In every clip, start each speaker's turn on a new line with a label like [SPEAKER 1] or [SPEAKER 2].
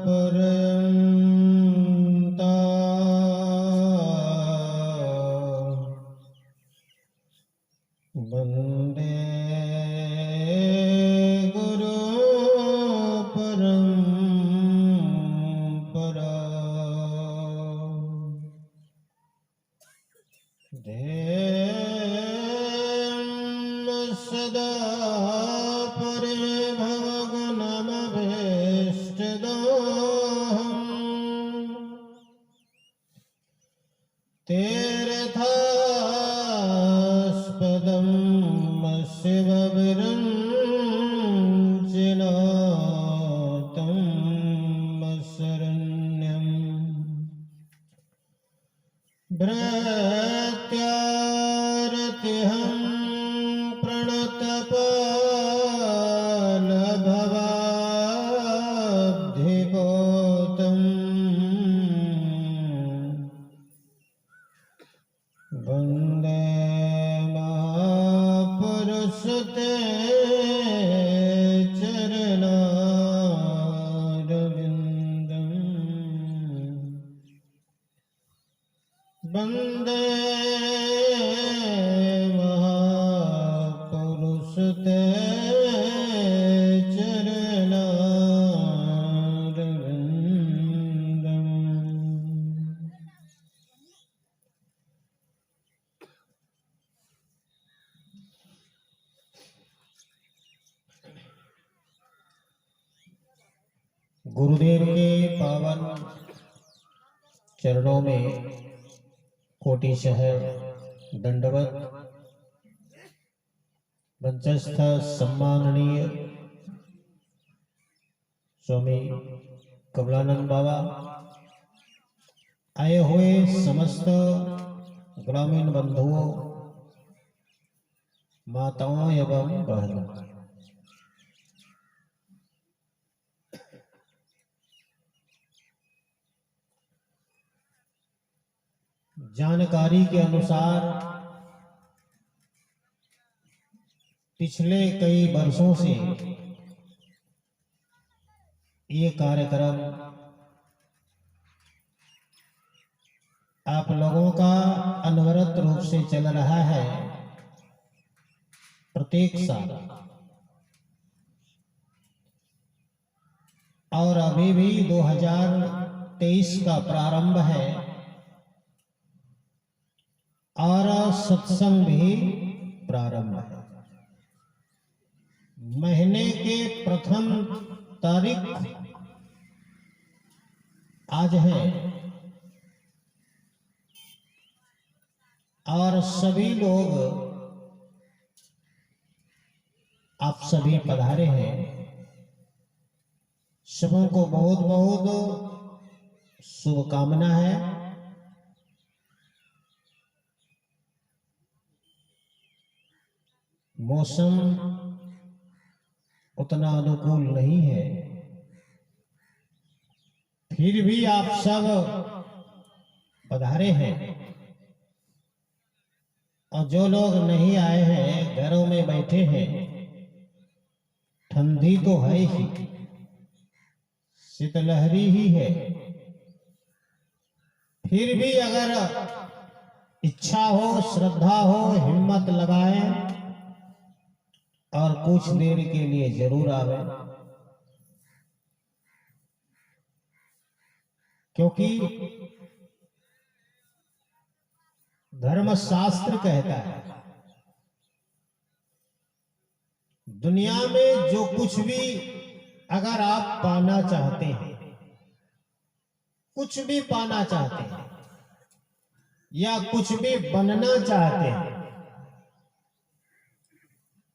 [SPEAKER 1] पर्यन्ता वन्दे गुरु परम्परा सदा तीर्थास्पदं शिवविरञ्जनातं शरण्यं भृत्यारतिहं प्रणतपालभवाब्धिपोतम् वन्दे महापुरुषते चरणारविन्दम् वन्दे महापुरुषते गुरुदेव के पावन चरणों में कोटिशः दंडवत। मंचस्थ सम्माननीय स्वामी कमलानंद बाबा, आए हुए समस्त ग्रामीण बंधुओं, माताओं एवं बहनों, जानकारी के अनुसार पिछले कई वर्षों से ये कार्यक्रम आप लोगों का अनवरत रूप से चल रहा है। प्रत्येक साल और अभी भी 2023 का प्रारंभ है और सत्संग भी प्रारंभ है। महीने के प्रथम तारीख आज है और सभी लोग, आप सभी पधारे हैं। सबों को बहुत बहुत शुभकामना है। मौसम उतना अनुकूल नहीं है, फिर भी आप सब पधारे हैं। और जो लोग नहीं आए हैं, घरों में बैठे हैं, ठंडी तो है ही, शीतलहरी ही है, फिर भी अगर इच्छा हो, श्रद्धा हो, हिम्मत लगाएं और कुछ देर के लिए जरूर आवे, क्योंकि धर्मशास्त्र कहता है दुनिया में जो कुछ भी अगर आप पाना चाहते हैं, कुछ भी पाना चाहते हैं या कुछ भी बनना चाहते हैं,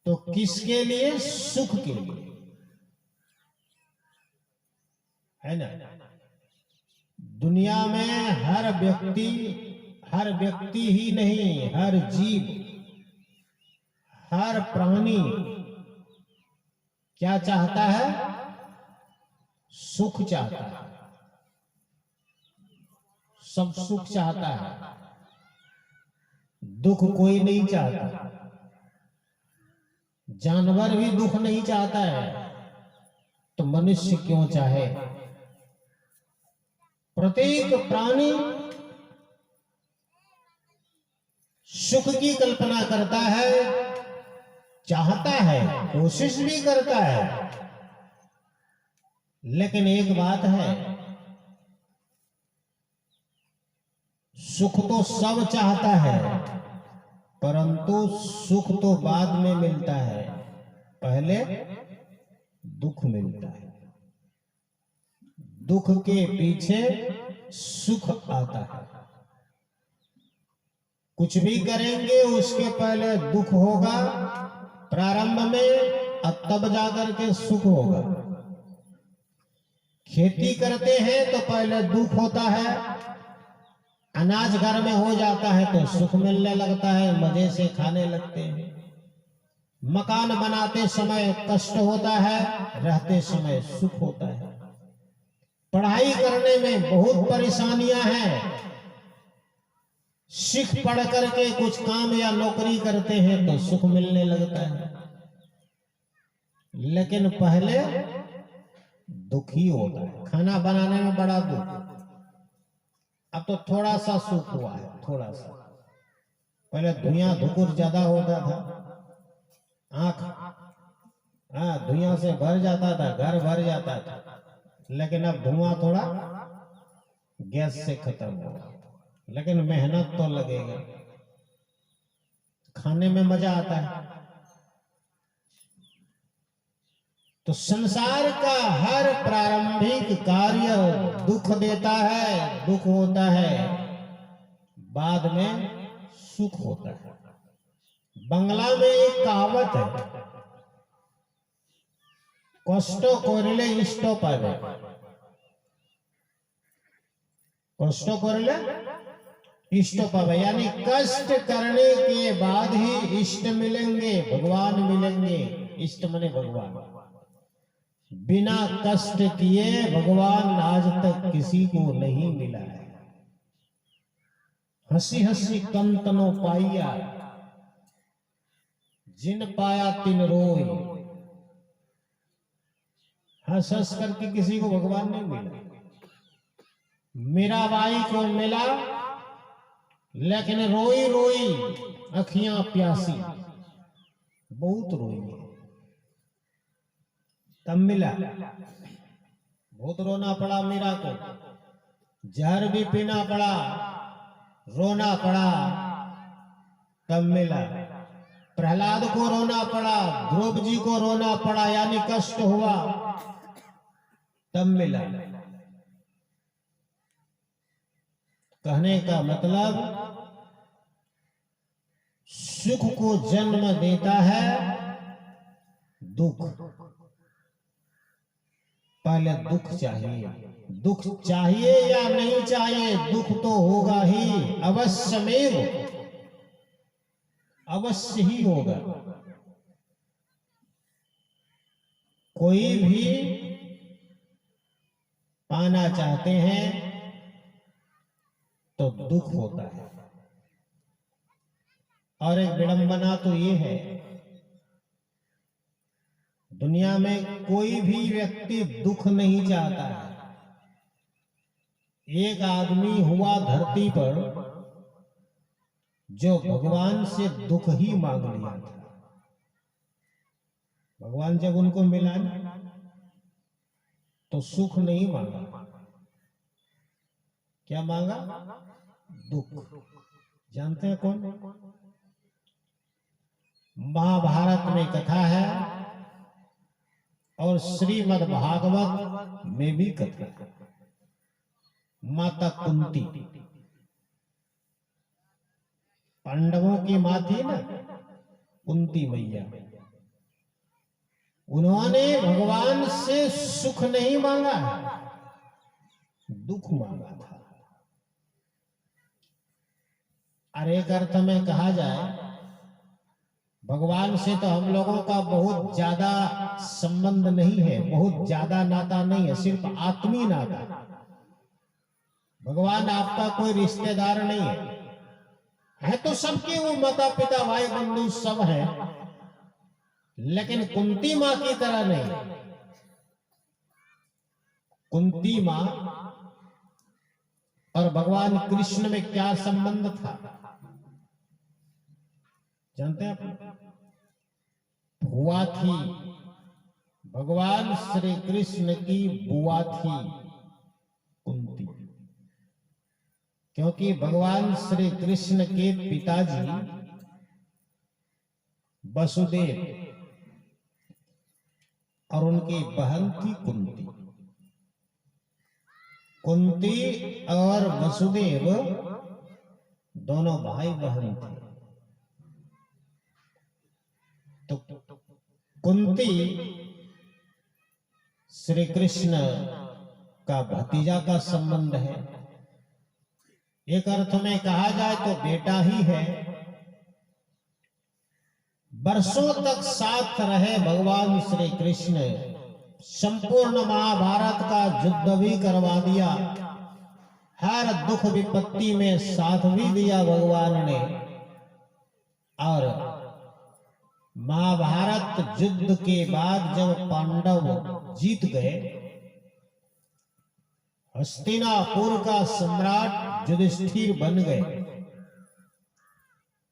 [SPEAKER 1] तो किसके लिए? सुख के लिए, है ना। दुनिया में हर व्यक्ति ही नहीं, हर जीव, हर प्राणी क्या चाहता है? सुख चाहता है। सब सुख चाहता है, दुख कोई नहीं चाहता। जानवर भी दुख नहीं चाहता है, तो मनुष्य क्यों चाहे? प्रत्येक प्राणी सुख की कल्पना करता है, चाहता है, कोशिश भी करता है। लेकिन एक बात है, सुख तो सब चाहता है, परंतु सुख तो बाद में मिलता है, पहले दुख मिलता है। दुख के पीछे सुख आता है। कुछ भी करेंगे उसके पहले दुख होगा प्रारंभ में, और तब जाकर के सुख होगा। खेती करते हैं तो पहले दुख होता है, अनाज घर में हो जाता है तो सुख मिलने लगता है, मजे से खाने लगते हैं। मकान बनाते समय कष्ट होता है, रहते समय सुख होता है। पढ़ाई करने में बहुत परेशानियां हैं, सीख पढ़ करके कुछ काम या नौकरी करते हैं तो सुख मिलने लगता है। लेकिन पहले दुख ही होता है। खाना बनाने में बड़ा दुख, अब तो थोड़ा सा सुख हुआ है, थोड़ा सा। पहले धुआं धुकुर ज्यादा होता था, आंख धुआं से भर जाता था, घर भर जाता था। लेकिन अब धुआं थोड़ा गैस से खत्म होगा, लेकिन मेहनत तो लगेगा। खाने में मजा आता है। तो संसार का हर प्रारंभिक कार्य दुख देता है, दुख होता है, बाद में सुख होता है। बंगला में एक कहावत है, कष्टो कोरिले इष्टो पावे। कष्टो कोरिले इष्टो पावे, यानी कष्ट करने के बाद ही इष्ट मिलेंगे, भगवान मिलेंगे। इष्ट मने भगवान। बिना कष्ट किए भगवान आज तक किसी को नहीं मिला है। हंसी हंसी कंतनो पाइया, जिन पाया तिन रोई। हंस हंस करके किसी को भगवान नहीं मिला। मीराबाई को मिला, लेकिन रोई रोई अखियां प्यासी, बहुत रोई, तब मिला। बहुत रोना पड़ा मीरा को, जहर भी पीना पड़ा, रोना पड़ा, तब मिला। प्रहलाद को रोना पड़ा, ध्रुव जी को रोना पड़ा, यानी कष्ट हुआ, तब मिला। कहने का मतलब सुख को जन्म देता है दुख। पहले दुख चाहिए। दुख चाहिए या नहीं चाहिए, दुख तो होगा ही, अवश्यमेव, अवश्य ही होगा। कोई भी पाना चाहते हैं तो दुख होता है। और एक विडंबना तो ये है, दुनिया में कोई भी व्यक्ति दुख नहीं चाहता है। एक आदमी हुआ धरती पर जो भगवान से दुख ही मांग लिया था। भगवान जब उनको मिला तो सुख नहीं मांगा, क्या मांगा? दुख। जानते हैं कौन? महाभारत में कथा है और श्रीमद् भागवत में भी कथा है। माता कुंती, पांडवों की मां थी ना कुंती मैया, उन्होंने भगवान से सुख नहीं मांगा, दुख मांगा था। और एक अर्थ में कहा जाए, भगवान से तो हम लोगों का बहुत ज्यादा संबंध नहीं है, बहुत ज्यादा नाता नहीं है, सिर्फ आत्मीय नाता। भगवान आपका कोई रिश्तेदार नहीं है तो सबके वो माता पिता भाई बंधु सब है, लेकिन कुंती मां की तरह नहीं। कुंती मां और भगवान कृष्ण में क्या संबंध था जानते हैं आप? बुआ थी, भगवान श्री कृष्ण की बुआ थी कुंती। क्योंकि भगवान श्री कृष्ण के पिताजी वसुदेव और उनकी बहन थी कुंती। कुंती और वसुदेव दोनों भाई बहन थे। तो कुंती श्री कृष्ण का भतीजा का संबंध है। एक अर्थ में कहा जाए तो बेटा ही है। वर्षों तक साथ रहे भगवान श्री कृष्ण, संपूर्ण महाभारत का युद्ध भी करवा दिया, हर दुख विपत्ति में साथ भी दिया भगवान ने। और महाभारत युद्ध के बाद जब पांडव जीत गए, हस्तिनापुर का सम्राट युधिष्ठिर बन गए,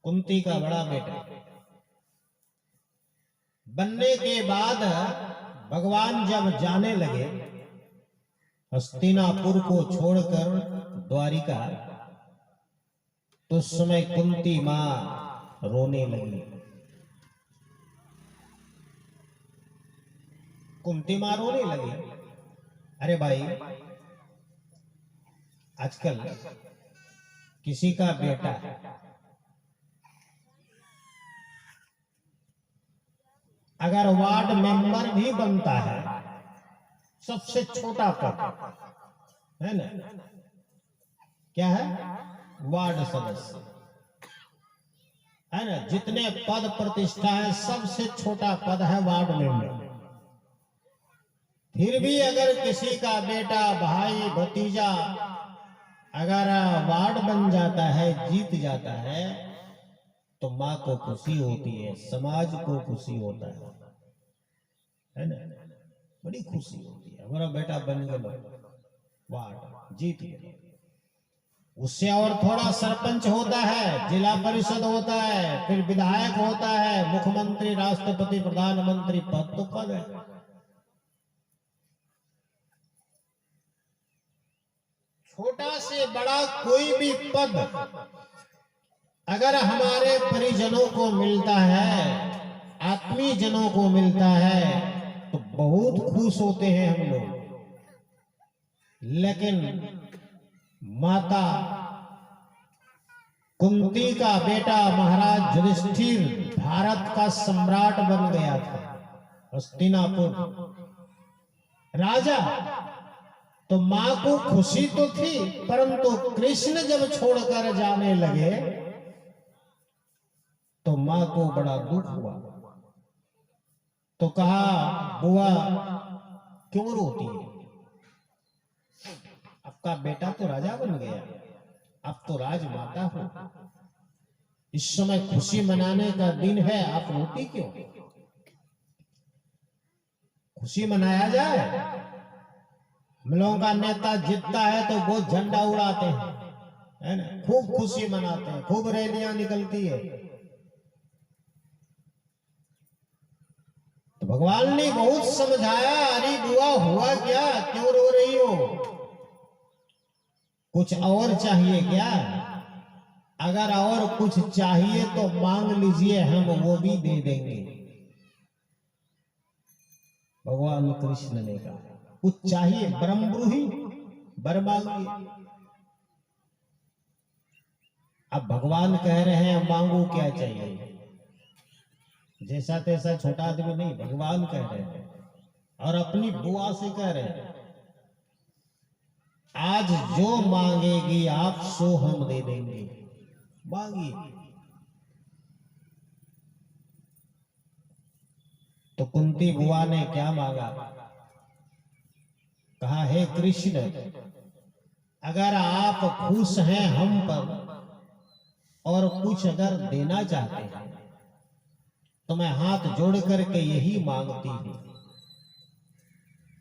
[SPEAKER 1] कुंती का बड़ा बेटा। बनने के बाद भगवान जब जाने लगे हस्तिनापुर को छोड़कर द्वारिका, तो उस समय कुंती मां रोने लगी। कुंती मां रोने लगी। अरे भाई, आजकल किसी का बेटा अगर वार्ड मेंबर भी बनता है, सबसे छोटा पद है ना, क्या है? वार्ड सदस्य है ना। जितने पद प्रतिष्ठा है, सबसे छोटा पद है वार्ड मेंबर। फिर भी अगर किसी का बेटा, भाई, भतीजा अगर वार्ड बन जाता है, जीत जाता है, तो मां को खुशी होती है, समाज को खुशी होता है ना। बड़ी खुशी होती है, हमारा बेटा बन गया, वार्ड जीत गया। उससे और थोड़ा सरपंच होता है, जिला परिषद होता है, फिर विधायक होता है, मुख्यमंत्री, राष्ट्रपति, प्रधानमंत्री, पद तो पद है। छोटा से बड़ा कोई भी पद अगर हमारे परिजनों को मिलता है, आत्मीय जनों को मिलता है, तो बहुत खुश होते हैं हम लोग। लेकिन माता कुंती का बेटा महाराज युधिष्ठिर भारत का सम्राट बन गया था, हस्तिनापुर राजा। तो मां को खुशी तो थी, परंतु कृष्ण जब छोड़कर जाने लगे तो मां को बड़ा दुख हुआ। तो कहा, बुआ क्यों रोती है? आपका बेटा तो राजा बन गया, आप तो राजमाता हो, इस समय खुशी मनाने का दिन है, आप रोती क्यों? खुशी मनाया जाए। हम लोगों का नेता जीतता है तो वो झंडा उड़ाते हैं, है ना, खूब खुशी मनाते हैं, खूब रैलियां निकलती है। तो भगवान ने बहुत समझाया, अरे बुआ हुआ क्या, क्यों रो रही हो? कुछ और चाहिए क्या? अगर और कुछ चाहिए तो मांग लीजिए, हम वो भी दे देंगे। भगवान कृष्ण ने कहा, कुछ चाहिए ब्रह्मब्रूही वर मांगिए। अब भगवान कह रहे हैं मांगो क्या चाहिए, जैसा तैसा छोटा आदमी नहीं, भगवान कह रहे हैं और अपनी बुआ से कह रहे हैं, आज जो मांगेगी आप सो हम दे देंगे, मांगिए। तो कुंती बुआ ने क्या मांगा? कहा, हे कृष्ण, अगर आप खुश हैं हम पर और कुछ अगर देना चाहते हैं तो मैं हाथ जोड़ करके यही मांगती हूं।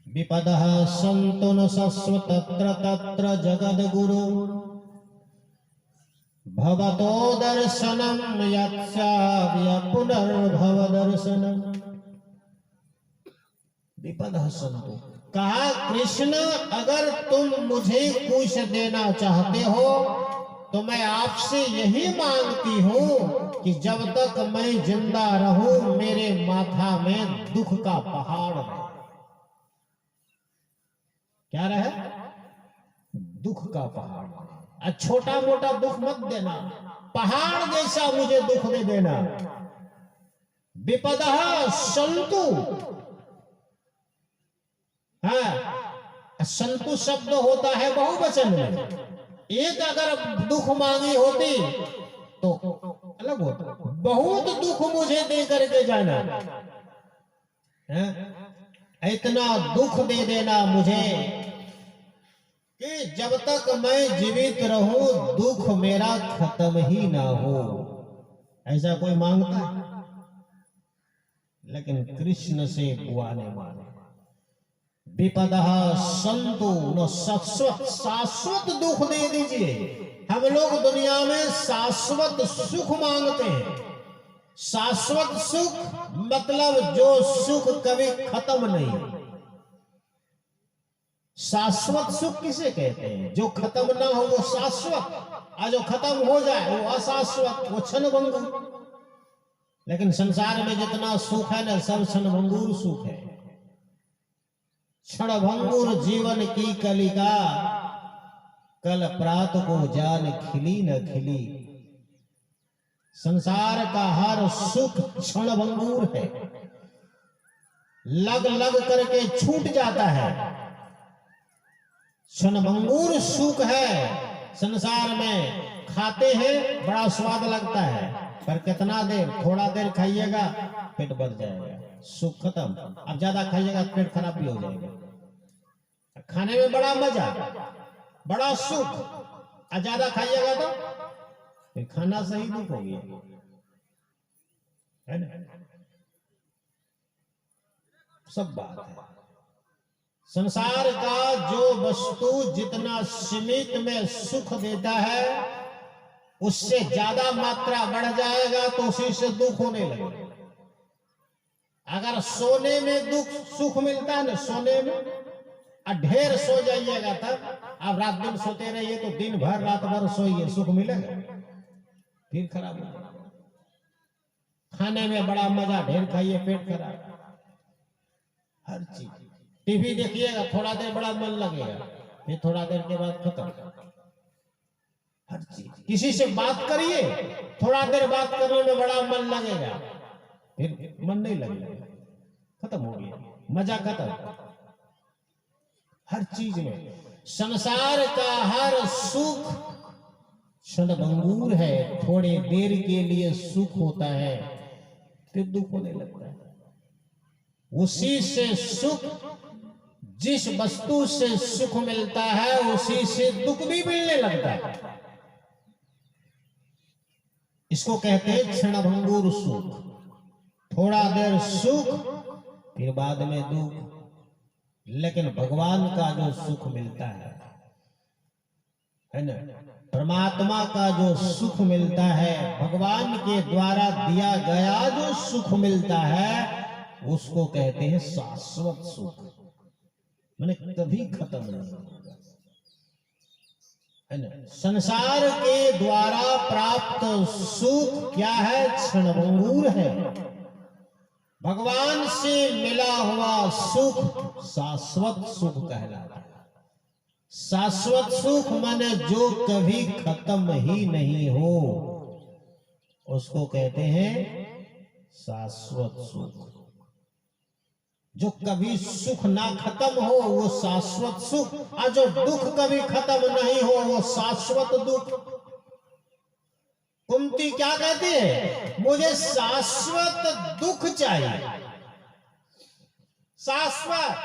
[SPEAKER 1] विपदः सन्तु न शश्व तत्र तत्र जगद्गुरु भवतो दर्शनम यत्स्याद्य पुनर्भव दर्शनम। विपदः सन्तु, कहा कृष्ण अगर तुम मुझे कुछ देना चाहते हो तो मैं आपसे यही मांगती हूं कि जब तक मैं जिंदा रहूं मेरे माथा में दुख का पहाड़ रहे। क्या रहे? दुख का पहाड़। छोटा मोटा दुख मत देना, पहाड़ जैसा मुझे दुख दे देना। विपदः सन्तु, हाँ, संतु शब्द होता है बहुवचन में। एक अगर दुख मांगी होती तो अलग होता। बहुत दुख मुझे दे करके जाना है, इतना दुख दे देना मुझे कि जब तक मैं जीवित रहूं दुख मेरा खत्म ही ना हो। ऐसा कोई मांगता है? लेकिन कृष्ण से बुआ ने मांगा। विपदः सन्तु न शाश्वत, शाश्वत दुख दे दीजिए। हम लोग दुनिया में शाश्वत सुख मांगते हैं। शाश्वत सुख मतलब जो सुख कभी खत्म नहीं। शाश्वत सुख किसे कहते हैं? जो खत्म ना हो वो शाश्वत, और जो खत्म हो जाए वो अशाश्वत, वो क्षणभंगुर। लेकिन संसार में जितना सुख है ना सब क्षणभंगुर सुख है। क्षणभंगुर जीवन की कलिका, कल प्रात को जान खिली न खिली। संसार का हर सुख क्षणभंगुर है, लग लग करके छूट जाता है। क्षणभंगुर सुख है संसार में। खाते हैं बड़ा स्वाद लगता है, पर कितना देर, थोड़ा देर खाइएगा पेट भर जाएगा, सुख खत्म। अब ज्यादा खाइएगा पेट खराब भी हो जाएगा। खाने में बड़ा मजा, बड़ा सुख, और ज्यादा खाइएगा तो फिर खाना सही दुख हो गया, है ना? सब बात है। संसार का जो वस्तु जितना सीमित में सुख देता है उससे ज्यादा मात्रा बढ़ जाएगा तो उसी से दुख होने लगेगा। अगर सोने में दुख सुख मिलता है ना, सोने में, और ढेर सो जाइएगा तब, अब रात दिन सोते रहिए तो दिन भर रात भर सोइए, सुख मिलेगा? फिर खराब हो जाएगा। खाने में बड़ा मजा, ढेर खाइए पेट खराब। हर चीज, टीवी देखिएगा थोड़ा देर बड़ा मन लगेगा, फिर थोड़ा देर के बाद खत्म। हर चीज, किसी से बात करिए, थोड़ा देर बात करने में बड़ा मन लगेगा, फिर मन नहीं लगेगा, खत्म हो गया, मजा खत्म। हर चीज में संसार का हर सुख क्षणभंगुर है, थोड़ी देर के लिए सुख होता है फिर दुख होने लगता है। उसी से सुख, जिस वस्तु से सुख मिलता है उसी से दुख भी मिलने लगता है। इसको कहते हैं क्षणभंगुर सुख। थोड़ा देर सुख फिर बाद में दुख। लेकिन भगवान का जो सुख मिलता है ना, परमात्मा का जो सुख मिलता है, भगवान के द्वारा दिया गया जो सुख मिलता है उसको कहते हैं शाश्वत सुख। माने कभी खत्म नहीं होगा, है ना। संसार के द्वारा प्राप्त सुख क्या है? क्षणभंगुर है। भगवान से मिला हुआ सुख शाश्वत सुख कहलाता है। शाश्वत सुख माने जो कभी खत्म ही नहीं हो, उसको कहते हैं शाश्वत सुख। जो कभी सुख ना खत्म हो वो शाश्वत सुख, और जो दुख कभी खत्म नहीं हो वो शाश्वत दुख। कुंती क्या कहती है? मुझे शाश्वत दुख चाहिए। शाश्वत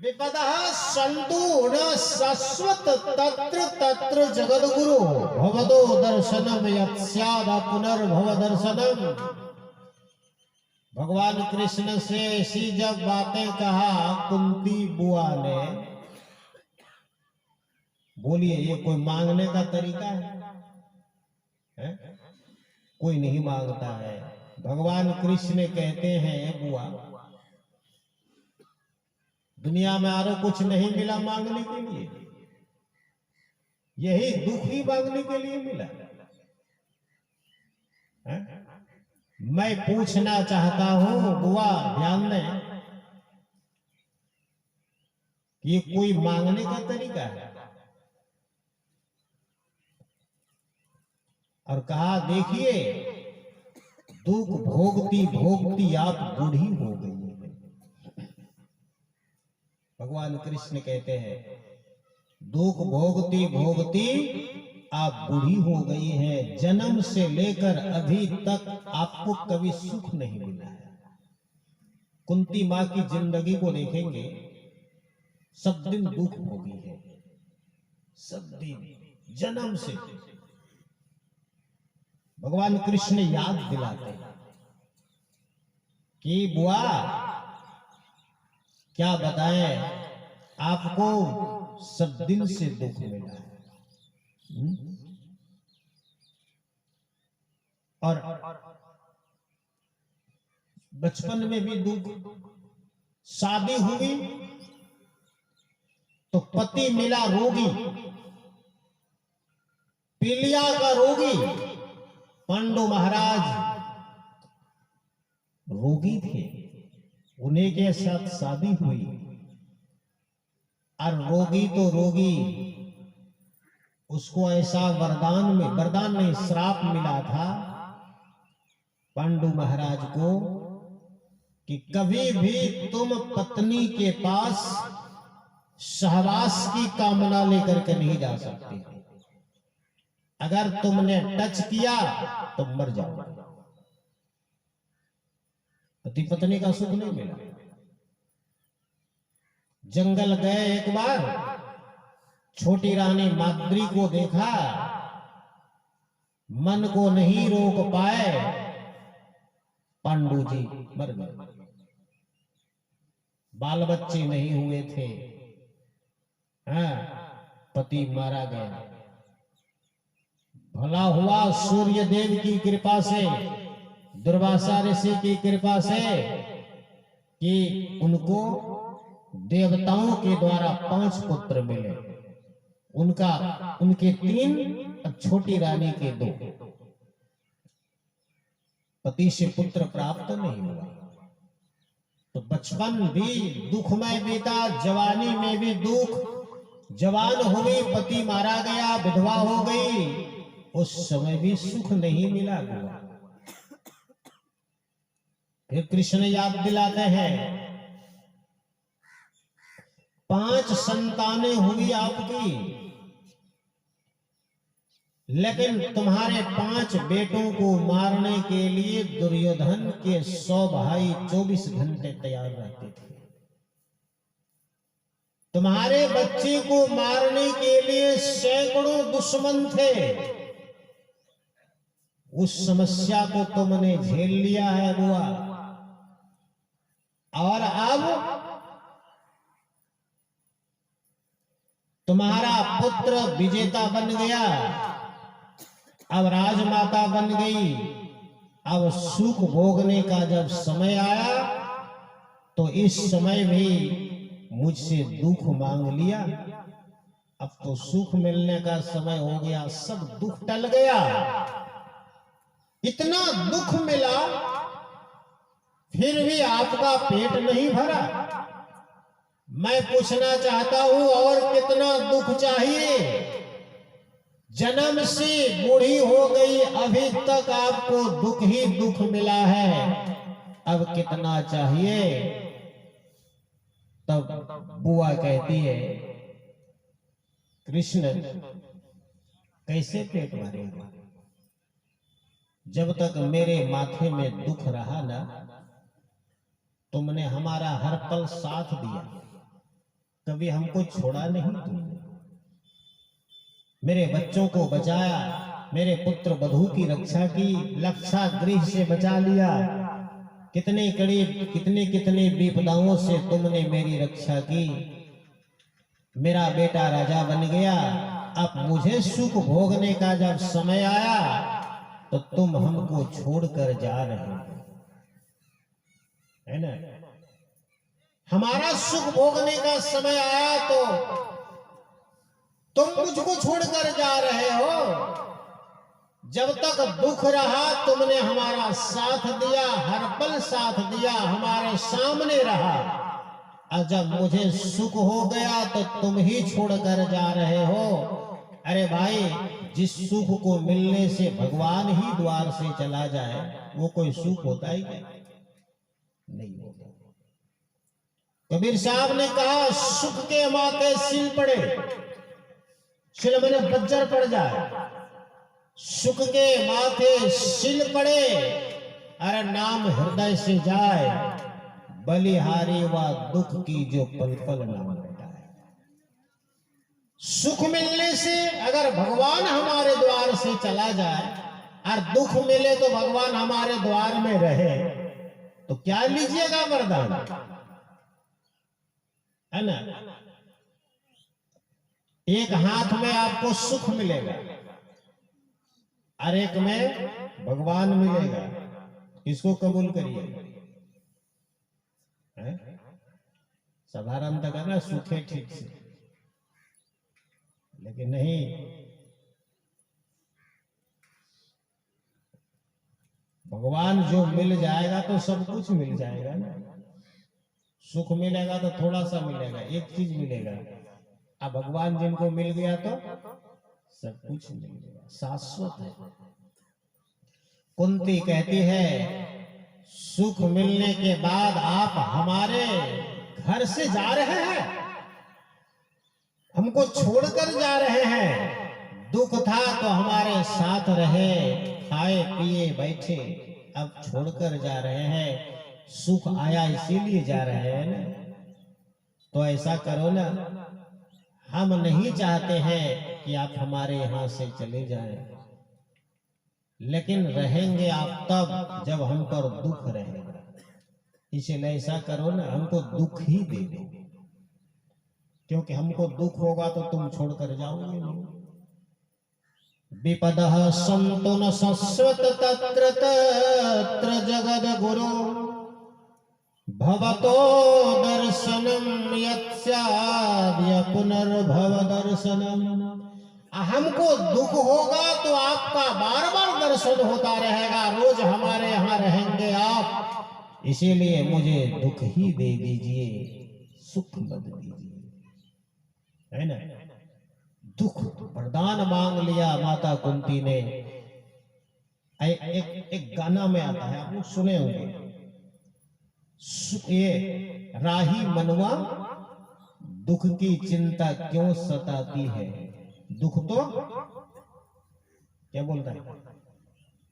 [SPEAKER 1] विपदः सन्तु न शाश्वत तत्र तत्र जगद्गुरु भवतो दर्शनम यत्स्याद पुनर्भव दर्शनम। भगवान कृष्ण से ऐसी जब बातें कहा कुंती बुआ ने, बोलिए ये कोई मांगने का तरीका है? कोई नहीं मांगता है। भगवान कृष्ण कहते हैं बुआ, दुनिया में और कुछ नहीं मिला मांगने के लिए, यही दुख ही मांगने के लिए मिला है? मैं पूछना चाहता हूं बुआ, ध्यान दें कि ये कोई मांगने का तरीका है? और कहा देखिए दुख भोगती भोगती आप बूढ़ी हो गई है। भगवान कृष्ण कहते हैं दुख भोगती भोगती आप बूढ़ी हो गई है, जन्म से लेकर अभी तक आपको कभी सुख नहीं मिला है। कुंती मां की जिंदगी को देखेंगे, सब दिन दुख भोगी है, सब दिन जन्म से। भगवान कृष्ण याद दिलाते हैं कि बुआ क्या बताएं, आपको सब दिन से दुख मिला है। और बचपन में भी दुख, शादी हुई तो पति मिला रोगी, पीलिया का रोगी। पांडु महाराज रोगी थे, उन्हीं के साथ शादी हुई, और रोगी तो रोगी, उसको ऐसा वरदान नहीं श्राप मिला था पांडु महाराज को कि कभी भी तुम पत्नी के पास सहवास की कामना लेकर के नहीं जा सकते। अगर तुमने टच किया तो मर जाओ। पति पत्नी का सुख नहीं मिला। जंगल गए एक बार, छोटी रानी माद्री को देखा, मन को नहीं रोक पाए, पांडु जी मर गए। बाल बच्चे नहीं हुए थे, हाँ, पति मारा गया। भला हुआ सूर्य देव की कृपा से, दुर्वासा ऋषि की कृपा से कि उनको देवताओं के द्वारा 5 पुत्र मिले। उनके 3 और छोटी रानी के 2। पति से पुत्र प्राप्त नहीं हुआ तो बचपन भी दुखमय बीता, जवानी में भी दुख। जवान हुई, पति मारा गया, विधवा हो गई, उस समय भी सुख नहीं मिला हुआ। फिर कृष्ण याद दिलाते हैं 5 संतानें हुई आपकी, लेकिन तुम्हारे 5 बेटों को मारने के लिए दुर्योधन के 100 भाई 24 घंटे तैयार रहते थे। तुम्हारे बच्चे को मारने के लिए सैकड़ों दुश्मन थे। उस समस्या को तुमने झेल लिया है बुआ, और अब तुम्हारा पुत्र विजेता बन गया, अब राजमाता बन गई। अब सुख भोगने का जब समय आया तो इस समय भी मुझसे दुख मांग लिया। अब तो सुख मिलने का समय हो गया, सब दुख टल गया। इतना दुख मिला फिर भी आपका पेट नहीं भरा। मैं पूछना चाहता हूं और कितना दुख चाहिए? जन्म से बूढ़ी हो गई, अभी तक आपको दुख ही दुख मिला है, अब कितना चाहिए? तब बुआ कहती है कृष्ण कैसे पेट भरेगा? जब तक मेरे माथे में दुख रहा ना, तुमने हमारा हर पल साथ दिया, कभी हमको छोड़ा नहीं तुमने। मेरे बच्चों को बचाया, मेरे पुत्र वधू की रक्षा की, रक्षा गृह से बचा लिया। कितने कितने विपदाओं से तुमने मेरी रक्षा की। मेरा बेटा राजा बन गया। अब मुझे सुख भोगने का जब समय आया तो तुम हमको छोड़कर जा रहे हो, है ना। हमारा सुख भोगने का समय आया तो तुम मुझको छोड़कर जा रहे हो। जब तक दुख रहा तुमने हमारा साथ दिया, हर पल साथ दिया, हमारे सामने रहा। और जब मुझे सुख हो गया तो तुम ही छोड़कर जा रहे हो। अरे भाई, जिस सुख को मिलने से भगवान ही द्वार से चला जाए वो कोई सुख होता है क्या? नहीं होता। कबीर साहब ने कहा, सुख के माथे सिल पड़े, सिल मैंने बज्जर पड़ जाए। सुख के माथे सिल पड़े, अरे नाम हृदय से जाए। बलिहारी व दुख की जो पल पल नाम मिटाए। सुख मिलने से अगर भगवान हमारे द्वार से चला जाए और दुख मिले तो भगवान हमारे द्वार में रहे, तो क्या लीजिएगा वरदान, है ना। एक हाथ में आपको सुख मिलेगा और एक में भगवान मिलेगा। इसको कबूल करिए। साधारण तक है ना, सुखे ठीक से, लेकिन नहीं। भगवान जो मिल जाएगा तो सब कुछ मिल जाएगा ना। सुख मिलेगा तो थोड़ा सा मिलेगा, एक चीज मिलेगा। अब भगवान जिनको मिल गया तो सब कुछ मिल गया, शाश्वत है। कुंती कहती है, सुख मिलने के बाद आप हमारे घर से जा रहे हैं, हमको छोड़कर जा रहे हैं। दुख था तो हमारे साथ रहे, खाए पिए बैठे, अब छोड़कर जा रहे हैं। सुख आया इसीलिए जा रहे हैं ना। तो ऐसा करो ना, हम नहीं चाहते हैं कि आप हमारे यहां से चले जाएं, लेकिन रहेंगे आप तब जब हम पर दुख रहेगा। इसलिए ऐसा करो ना, हमको दुख ही दे दो, क्योंकि हमको दुख होगा तो तुम छोड़कर जाओगे नहीं। विपदः सन्तु न शश्वत तत्र तत्र जगद गुरु भवतो दर्शनम यत्स्याद्य पुनर्भव दर्शनम। हमको दुख होगा तो आपका बार बार दर्शन होता रहेगा, रोज हमारे यहाँ रहेंगे आप। इसीलिए मुझे दुख ही दे दीजिए, सुख मत दीजिए, है ना। दुख वरदान मांग लिया माता कुंती ने। एक गाना में आता है, आप लोग सुने होंगे, ये राही मनवा दुख की चिंता क्यों सताती है। दुख तो क्या बोलता है,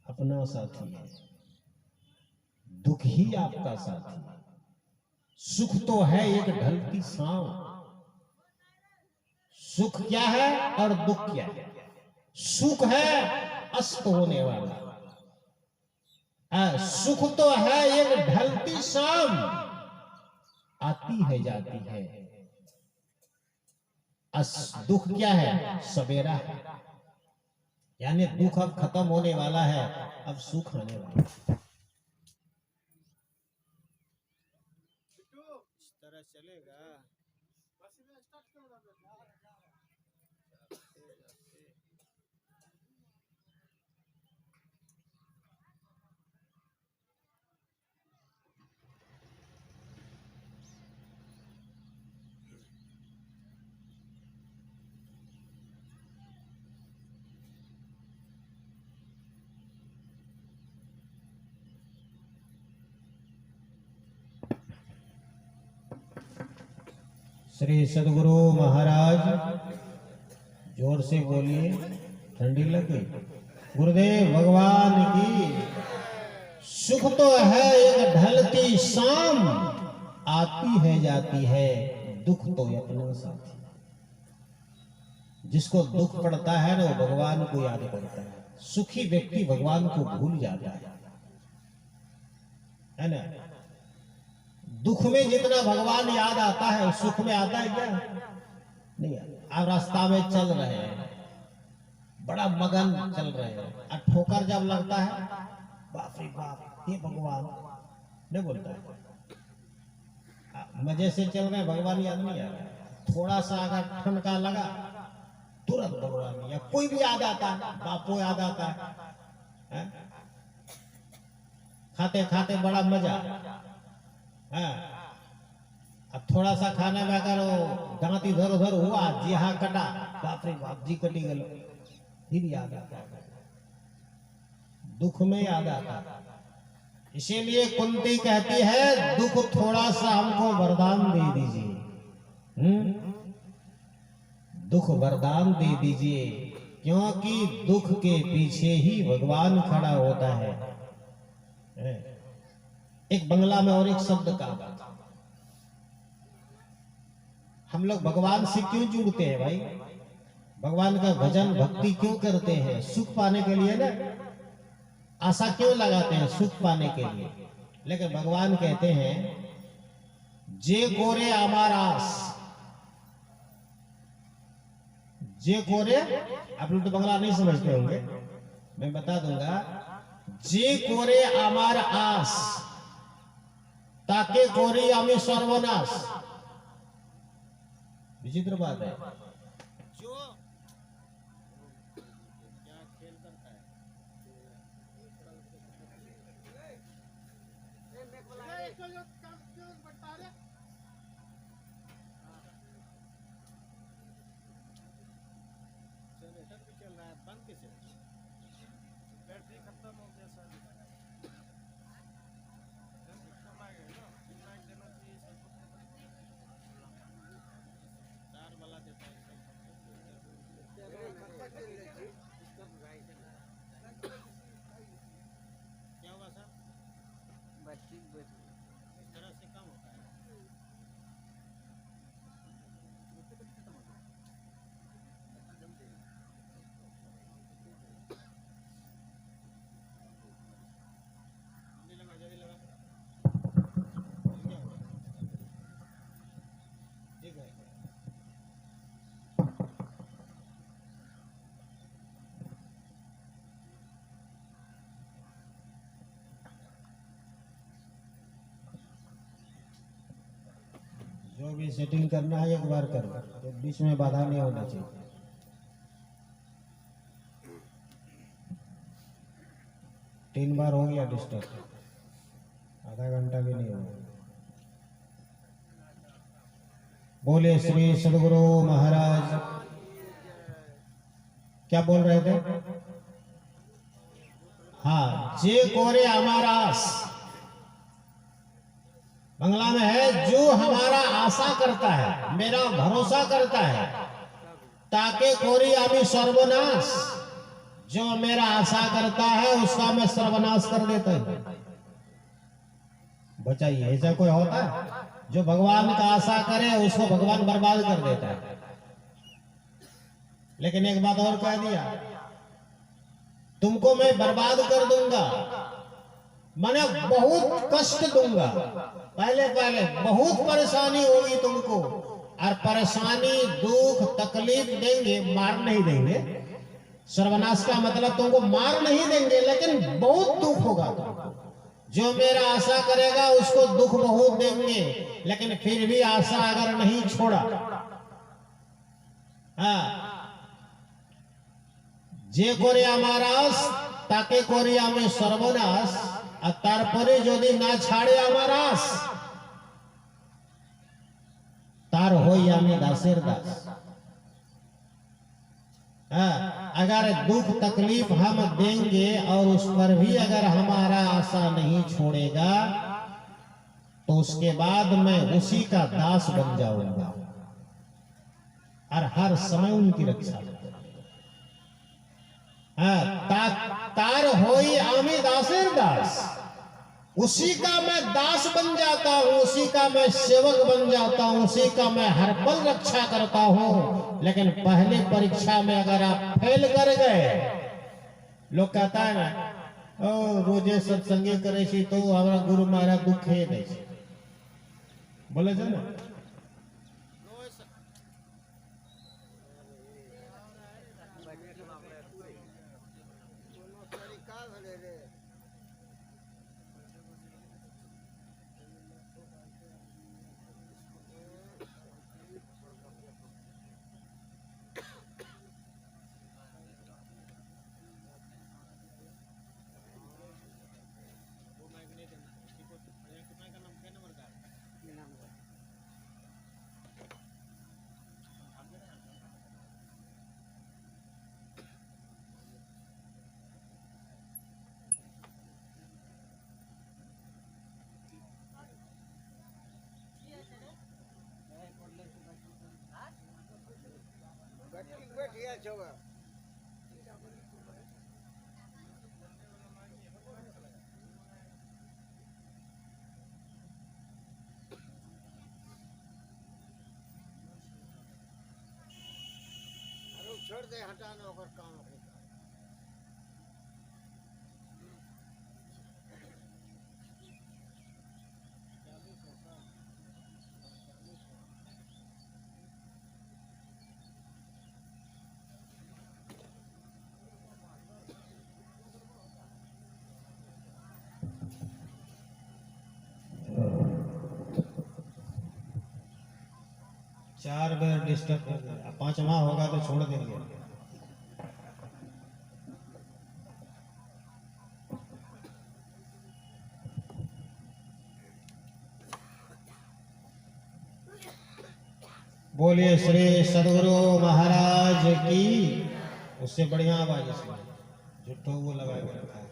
[SPEAKER 1] अपना साथी है, दुख ही आपका साथी है। सुख तो है एक ढलती सांव। सुख क्या है और दुख क्या है। सुख है अस्त होने वाला, सुख तो है एक ढलती शाम, आती है जाती है। दुख क्या है, सवेरा है, यानी दुख अब खत्म होने वाला है, अब सुख आने वाला है। इस तरह चलेगा। श्री सदगुरु महाराज, जोर से बोलिए, ठंडी लगे। गुरुदेव भगवान की। सुख तो है एक ढलती शाम, आती है जाती है, दुख तो अपना साथी। जिसको दुख पड़ता है ना वो भगवान को याद करता है। सुखी व्यक्ति भगवान को भूल जाता है ना। दुख में जितना भगवान याद आता है सुख में आता है क्या? नहीं आता। आप रास्ता में चल रहे हैं, बड़ा मगन चल रहे हैं, और ठोकर जब लगता है, बाप रे बाप, ये भगवान नहीं बोलता है। मजे से चल रहे हैं, भगवान याद नहीं आ रहा। थोड़ा सा अगर ठनका लगा तुरंत भगवान या कोई भी याद आता है, बापू याद आता है? खाते खाते बड़ा मजा। अब थोड़ा सा खाने में अगर दांत इधर उधर हुआ, जी हाँ कटा, बाप रे बाप जी कटी गलो, फिर याद आता। दुख में याद आता। इसीलिए कुंती कहती है दुख थोड़ा सा हमको वरदान दे दीजिए। दुख वरदान दे दीजिए, क्योंकि दुख के पीछे ही भगवान खड़ा होता है। एक बंगला में और एक शब्द का, हम लोग भगवान से क्यों जुड़ते हैं भाई? भगवान का भजन भक्ति क्यों करते हैं? सुख पाने के लिए ना। आशा क्यों लगाते हैं? सुख पाने के लिए। लेकिन भगवान कहते हैं जे कोरे आमार आस, जे कोरे, आप लोग तो बंगला नहीं समझते होंगे, मैं बता दूंगा। जे कोरे आमार आस, ताके कोरी आमी सर्वनाश। विचित्र बात है। जो क्या खेल करता है, जनरेटर भी चल रहा है, बंद कैसे? बैटरी खत्म हो गया सर। क्या हुआ सर? बैटरी इस तरह से कम होता है। जो भी सेटिंग करना है एक बार करो, तो बीच में बाधा नहीं होना चाहिए। तीन बार हो गया डिस्टर्ब, आधा घंटा भी नहीं होगा। बोले श्री सदगुरु महाराज। क्या बोल रहे थे? हाँ, जे कोरे हमारा आस, बंगला में है जो हमारा आशा करता है, मेरा भरोसा करता है, ताके कोरी आमी सर्वनाश, जो मेरा आशा करता है उसका मैं सर्वनाश कर देता हूं। बचाइए, ऐसा कोई होता है? जो भगवान का आशा करे उसको भगवान बर्बाद कर देता है। लेकिन एक बात और कह दिया, तुमको मैं बर्बाद कर दूंगा, मैंने बहुत कष्ट दूंगा, पहले पहले बहुत परेशानी होगी तुमको, और परेशानी दुख तकलीफ देंगे, मार नहीं देंगे। सर्वनाश का मतलब तुमको मार नहीं देंगे, लेकिन बहुत दुख होगा तुमको। जो मेरा आशा करेगा उसको दुख बहुत देंगे, लेकिन फिर भी आशा अगर नहीं छोड़ा, जे कोरे आमारास ताके कोरिया में सर्वनाश, और तारपरे यदि ना छाड़े आमारास, तार हो यामी दासेर दास। अगर दुख तकलीफ हम देंगे और उस पर भी अगर हमारा आशा नहीं छोड़ेगा, तो उसके बाद मैं उसी का दास बन जाऊंगा और हर समय उनकी रक्षा करूंगा। तार होई आमी दासेर दास, उसी का मैं दास बन जाता हूँ, उसी का मैं सेवक बन जाता हूँ, उसी का मैं हर पल रक्षा करता हूँ। लेकिन पहले परीक्षा में अगर आप फेल कर गए, लोग कहता है ना, ओ रोजे सत्संगी करे छी तो हमारा गुरु महाराज दुखे नहीं बोले थे ना। छोड़ दे, हटाना होगा काम। चार बार डिस्टर्ब कर दिया, पांचवा होगा तो छोड़ देंगे। बोलिए श्री सदगुरु महाराज की। उससे बढ़िया आवाज इसमें झूठो वो लगा के रखा है।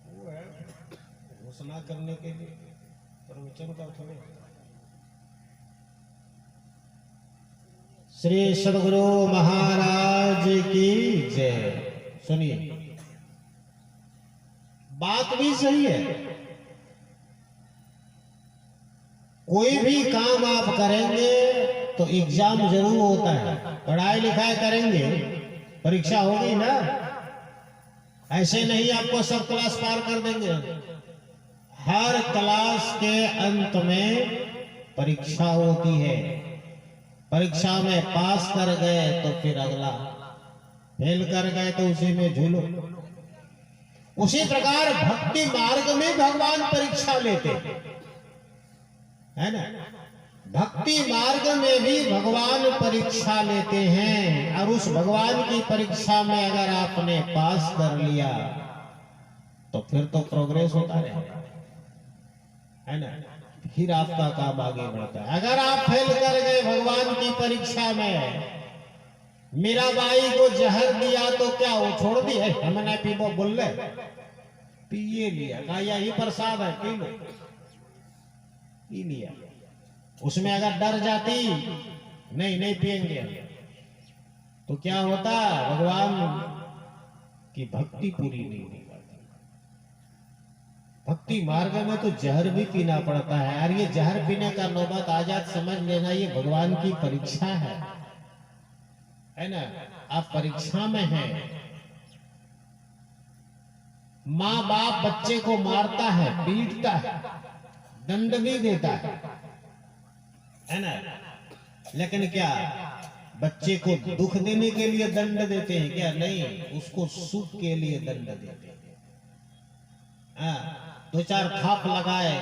[SPEAKER 1] वो है घोषणा करने के लिए, प्रवचन का थोड़े। श्री सदगुरु महाराज की जय। सुनिए, बात भी सही है। कोई भी काम आप करेंगे तो एग्जाम जरूर होता है। पढ़ाई लिखाई करेंगे, परीक्षा होगी ना। ऐसे नहीं आपको सब क्लास पार कर देंगे। हर क्लास के अंत में परीक्षा होती है। परीक्षा में पास कर गए तो फिर अगला, फेल कर गए तो उसी में झूलो। उसी प्रकार भक्ति मार्ग में भगवान परीक्षा लेते है ना। भक्ति मार्ग में भी भगवान परीक्षा लेते हैं, और उस भगवान की परीक्षा में अगर आपने पास कर लिया तो फिर तो प्रोग्रेस होता रहेगा, है ना। फिर आपका काम आगे बढ़ता है। अगर आप फेल कर गए भगवान की परीक्षा में, मीराबाई को जहर दिया तो क्या वो छोड़ दिया? हमने पीबो बोल ले, पिए लिया, कहा यही प्रसाद है, पी लो, पी लिया। उसमें अगर डर जाती, नहीं नहीं पिएंगे, तो क्या होता? भगवान की भक्ति पूरी नहीं हो पाती। भक्ति मार्ग में तो जहर भी पीना पड़ता है। और ये जहर पीने का नौबत आ जाए, समझ लेना ये भगवान की परीक्षा है ना। आप परीक्षा में हैं। माँ बाप बच्चे को मारता है, पीटता है, दंड भी देता है ना। लेकिन क्या बच्चे को दुख देने के लिए दंड देते हैं क्या? नहीं, उसको सुख के लिए दंड देते हैं। दो चार थाप लगाए,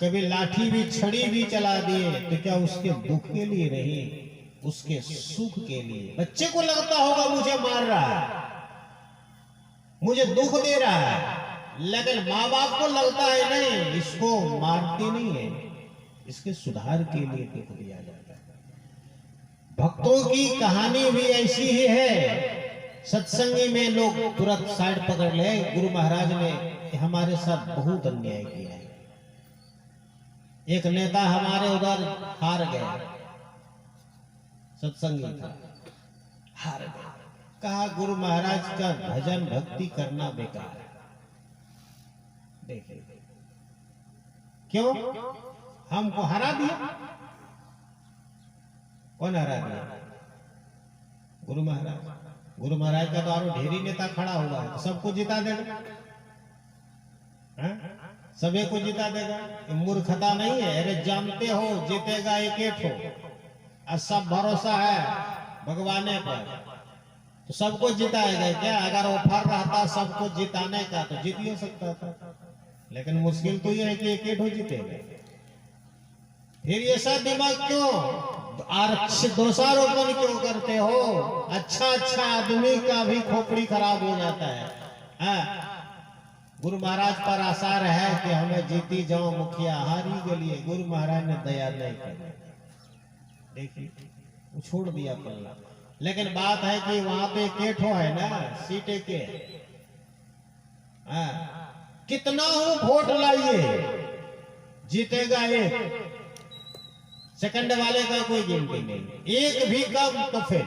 [SPEAKER 1] कभी लाठी भी छड़ी भी चला दिए, तो क्या उसके दुख के लिए नहीं, उसके सुख के लिए। बच्चे को लगता होगा मुझे मार रहा है, मुझे दुख दे रहा है, लेकिन माँ बाप को लगता है नहीं, इसको मारते नहीं है, इसके सुधार के लिए दुख दिया जाता है। भक्तों की कहानी भी ऐसी ही है। सत्संगी में लोग तुरंत साइड पकड़ ले, गुरु महाराज ने हमारे साथ बहुत अन्याय किया है। एक नेता हमारे उधर हार गया, सत्संगी था, हार गया। कहा गुरु महाराज का भजन भक्ति करना बेकार है। देखिए क्यों? हमको हरा दिया। कौन हरा दिया? गुरु महाराज। गुरु महाराज का तो और ढेरी नेता खड़ा हुआ है, तो सबको जिता देगा, सभी को जिता देगा। मूर्खता नहीं है। अरे जानते हो जीतेगा एक एक हो, और सब भरोसा है भगवान पर, तो सबको जिताएगा क्या? अगर ऑफर रहता सबको जिताने का तो जीत ही सकता था, लेकिन मुश्किल तो यह है कि एक हो जीतेगा। फिर ये सब दिमाग क्यों? दोषारोपण क्यों करते हो? अच्छा आदमी का भी खोपड़ी खराब हो जाता है। गुरु महाराज पर आसार है कि हमें जीती जाओ मुखिया, हारी के लिए गुरु महाराज ने दया नहीं की। देखिए वो छोड़ दिया पल्ला। लेकिन बात है कि वहां पे केठो है ना, सीटे के कितना हो वोट लाइए जीतेगा एक, सेकंड वाले का कोई गिनती नहीं, एक भी कम तो फिर।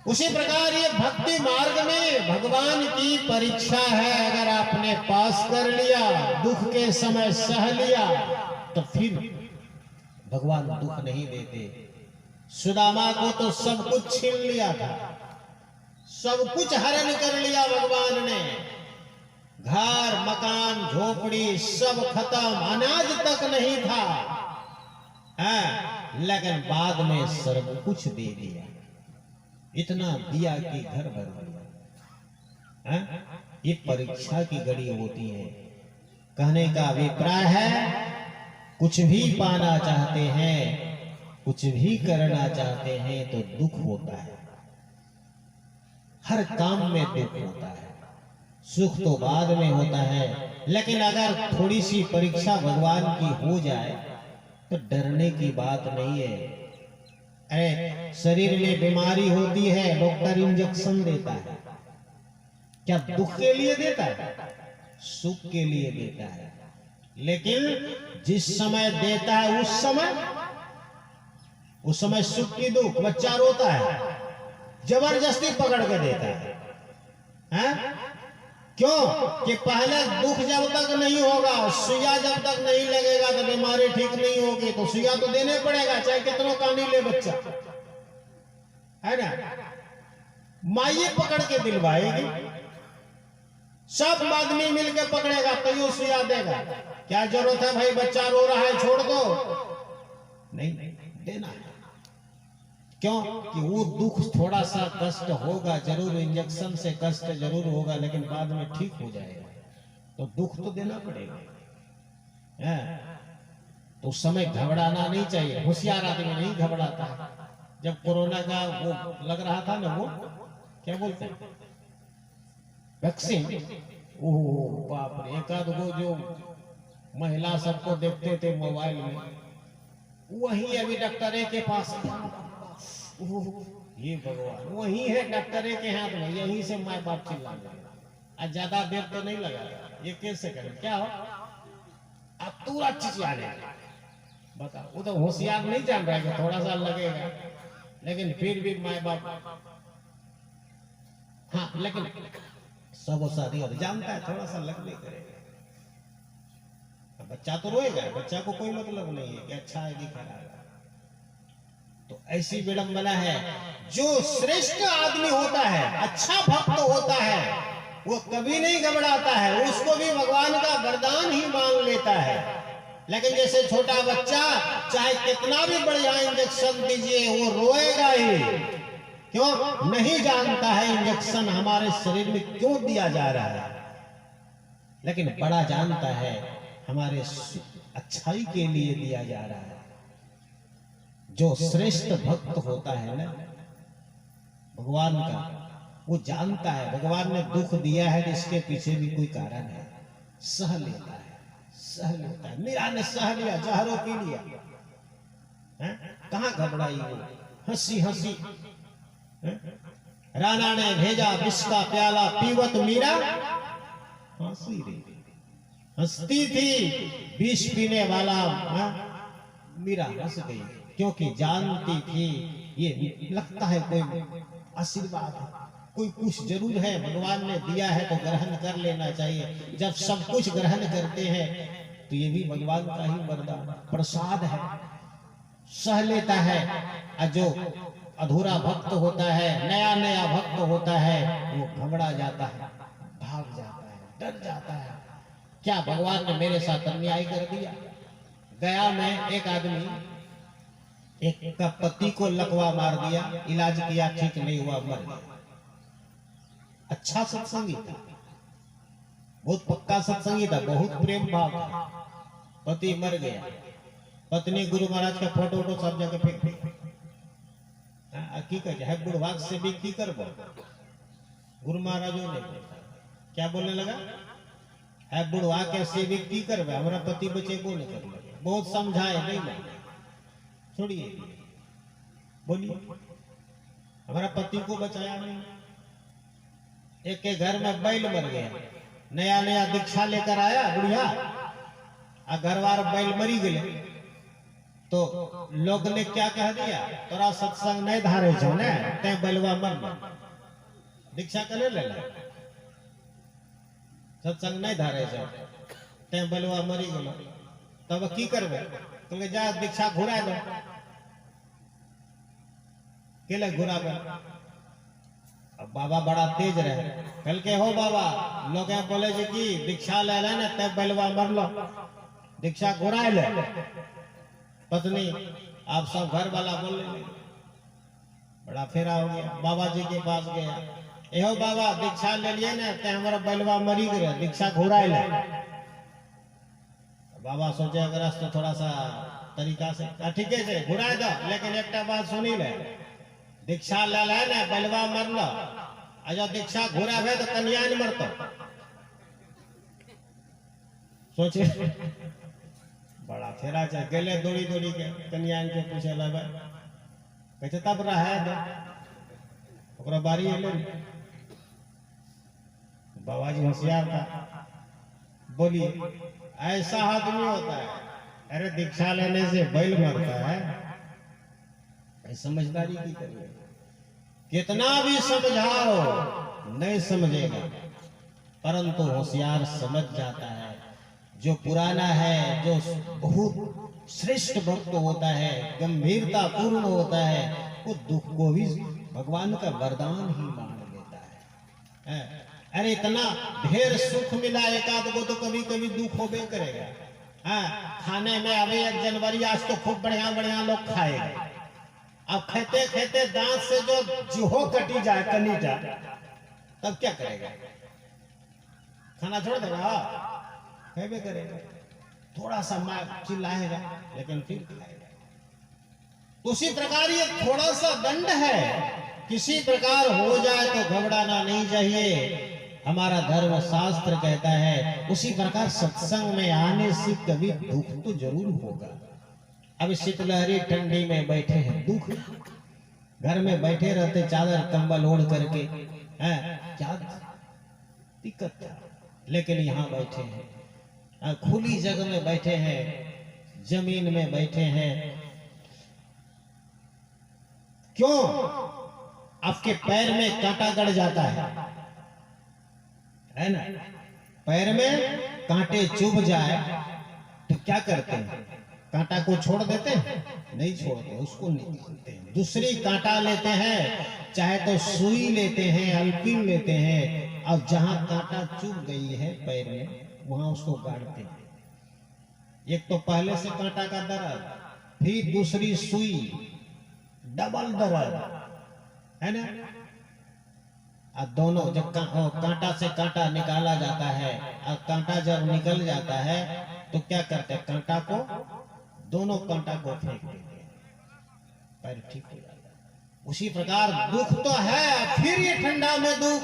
[SPEAKER 1] उसी प्रकार ये भक्ति मार्ग में भगवान की परीक्षा है। अगर आपने पास कर लिया, दुख के समय सह लिया, तो फिर भगवान दुख नहीं देते। सुदामा को तो सब कुछ छीन लिया था, सब कुछ हरण कर लिया भगवान ने। घर मकान झोपड़ी सब खत्म, अनाज तक नहीं था, लेकिन बाद में सब कुछ दे दिया। इतना दिया कि घर भर दिया। ये परीक्षा की घड़ी होती है। कहने का अभिप्राय है, कुछ भी पाना चाहते हैं, कुछ भी करना चाहते हैं तो दुख होता है। हर काम में दुख होता है, सुख तो बाद में होता है। लेकिन अगर थोड़ी सी परीक्षा भगवान की हो जाए तो डरने की बात नहीं है। अरे शरीर में बीमारी होती है, डॉक्टर इंजेक्शन देता है, क्या दुख के लिए देता है? सुख के लिए देता है। लेकिन जिस समय देता है उस समय सुख की दुख। बच्चा रोता है, जबरदस्ती पकड़ के देता है। क्यों? कि पहले दुख जब तक नहीं होगा, सुइया जब तक नहीं लगेगा तो बीमारी ठीक नहीं होगी, तो सुइया तो देने पड़ेगा, चाहे कितना कानी ले बच्चा, है ना। माई पकड़ के दिलवाएगी, सब आदमी मिलके पकड़ेगा तो ये सुइया देगा। क्या जरूरत है भाई, बच्चा रो रहा है छोड़ दो, नहीं देना है। क्यों? कि वो दुख थोड़ा सा कष्ट होगा जरूर, इंजेक्शन से कष्ट जरूर होगा, लेकिन बाद में ठीक हो जाएगा, तो दुख तो देना पड़ेगा। तो उस समय घबराना नहीं चाहिए। होशियार आदमी नहीं घबराता है। जब कोरोना का वो लग रहा था ना, वो क्या बोलते हैं, वैक्सीन, ओह बाप रे, एक आध वो जो महिला सबको देखते थे मोबाइल में, वही अभी डॉक्टर के पास, ये भगवान वही है डॉक्टर के हाथ में, यहीं से माँ बाप चिल्ला रहे। ज्यादा देर तो नहीं लगा, ये कैसे करें, क्या हो अब पूरा चिचिया रहे। बताओ, वो तो होशियार नहीं जान रहा है, थोड़ा सा लगेगा, लेकिन फिर भी माँ बाप, हाँ लेकिन सब शादी और जानता है थोड़ा सा लगने करेगा। बच्चा तो रोएगा, बच्चा को कोई मतलब नहीं है कि अच्छा है कि खराब है। तो ऐसी विडंबना है। जो श्रेष्ठ आदमी होता है, अच्छा भक्त होता है, वो कभी नहीं घबराता है, उसको भी भगवान का वरदान ही मान लेता है। लेकिन जैसे छोटा बच्चा चाहे कितना भी बढ़िया इंजेक्शन दीजिए, वो रोएगा ही। क्यों? नहीं जानता है इंजेक्शन हमारे शरीर में क्यों दिया जा रहा है, लेकिन बड़ा जानता है हमारे अच्छाई के लिए दिया जा रहा है। जो श्रेष्ठ भक्त होता है ना भगवान का, वो जानता है भगवान ने दुख दिया है, इसके पीछे भी कोई कारण है, सह लेता है, सह लेता है। मीरा ने सह लिया, जहरों पी लिया, कहां घबराई वो, हंसी हंसी। राणा ने भेजा विष का प्याला, पीवत मीरा हंसी रही, हंसती थी। विष पीने वाला मीरा हंस गई, क्योंकि जानती थी ये लगता है कोई आशीर्वाद है, कोई कुछ जरूर है, भगवान ने दिया है तो ग्रहण कर लेना चाहिए। जब सब कुछ ग्रहण करते हैं तो ये भी भगवान का ही वरदान प्रसाद है, सह लेता है। और जो अधूरा भक्त होता है, नया नया भक्त होता है, वो घबरा जाता है, भाग जाता है, डर जाता है, क्या भगवान ने मेरे साथ अन्याय कर दिया। गया में एक आदमी एक का पति को लकवा मार दिया, इलाज किया, ठीक नहीं हुआ, मर गया। अच्छा सत्संगी था, बहुत पक्का सत्संगी था, बहुत प्रेम भाव था, पति मर गया, पत्नी गुरु महाराज का फोटो वोटो सब जगह फेंक दी। की कहे है बुढ़वाक से भी की करबो, गुरु महाराजों ने क्या बोलने लगा, है बुढ़वा के से भी की करबे, हमारा पति बचे को नहीं कर लगे। बहुत समझाए नहीं माने, छोड़िए, बोलिए, हमारा पति को बचाया नहीं। एक के घर में बैल मर गया, नया नया दीक्षा लेकर आया बुढ़िया, आ घरवार बैल मरी गए तो लोग ने क्या कह दिया, तोरा सत्संग नहीं धारे छो ने, ते बैलवा मर गया, दीक्षा कर ले सत्संग नहीं धारे छो, ते बैलवा मरी गलो, तब की करबे, कहले जा दीक्षा घुरा दो, केले घुराबे। अब बाबा बड़ा तेज रहे, कल के हो बाबा, लोग बोले जी की दीक्षा ले लेना, ते बैलवा मर लो, दीक्षा घुरा ले। पत्नी आप सब घर वाला बोल ले, बड़ा फेरा हो गया, बाबा जी के पास गया, एहो बाबा दीक्षा ले लिए ना, ते हमारा बैलवा मरी गया, दीक्षा घुरा ले। बाबा सोचे अगर तो थोड़ा सा तरीका से ठीक है घुरा दो, लेकिन एक बात सुनी ले, दीक्षा ले ले ना, बैलवा मर लो, अजा दीक्षा घुरा है तो कन्या नहीं मरतो। सोचे बड़ा फेरा चाहे गेले दौड़ी दौड़ी के कन्या के पूछे लगे, कहते तब रहा दो बारी है। बाबा जी होशियार था, बोलिए ऐसा आदमी होता है, अरे दीक्षा लेने से बैल मरता है, समझदारी की करिए, कितना भी समझाओ नहीं समझेगा, परंतु होशियार समझ जाता है। जो पुराना है, जो बहुत श्रेष्ठ भक्त होता है, गंभीरता पूर्ण होता है, वो दुख को भी भगवान का वरदान ही मान लेता है। अरे इतना ढेर सुख मिला एक आध को तो कभी कभी दुख होबे करेगा। खाने में अभी 1 जनवरी आज तो खूब बढ़िया बढ़िया लोग खाएगा, अब खेते खेते दांत से जो जीहो कटी जाए कनी जाए, तब क्या करेगा, खाना छोड़ देगा, खाएबे करेगा, थोड़ा सा मार चिल्लाएगा लेकिन फिर खाएगा। उसी प्रकार ये थोड़ा सा दंड है, किसी प्रकार हो जाए तो घबराना नहीं चाहिए, हमारा धर्म शास्त्र कहता है। उसी प्रकार सत्संग में आने से कभी दुख तो जरूर होगा। अब शीतलहरी ठंडी में बैठे हैं, दुख, घर में बैठे रहते चादर कंबल ओढ़ करके, क्या दिक्कत था, लेकिन यहाँ बैठे हैं, खुली जगह में बैठे हैं, जमीन में बैठे हैं, क्यों, आपके पैर में कांटा गड़ जाता है ना, पैर में कांटे चुभ जाए तो क्या करते हैं, कांटा को छोड़ देते हैं, नहीं छोड़ते, उसको निकालते हैं, दूसरी कांटा लेते हैं, चाहे तो सुई लेते हैं, अल्पिन लेते हैं, और जहां कांटा चुभ गई है पैर में वहां उसको गाड़ते हैं। एक तो पहले से कांटा का दर्द, फिर दूसरी सुई, डबल दर्द है ना। और दोनों जब कांटा से कांटा निकाला जाता है, और कांटा जब निकल जाता है तो क्या करते हैं, कांटा को, दोनों कांटा को फेंक देते हैं, पैर ठीक हो जाता है। उसी प्रकार दुख तो है, फिर ये ठंडा में दुख,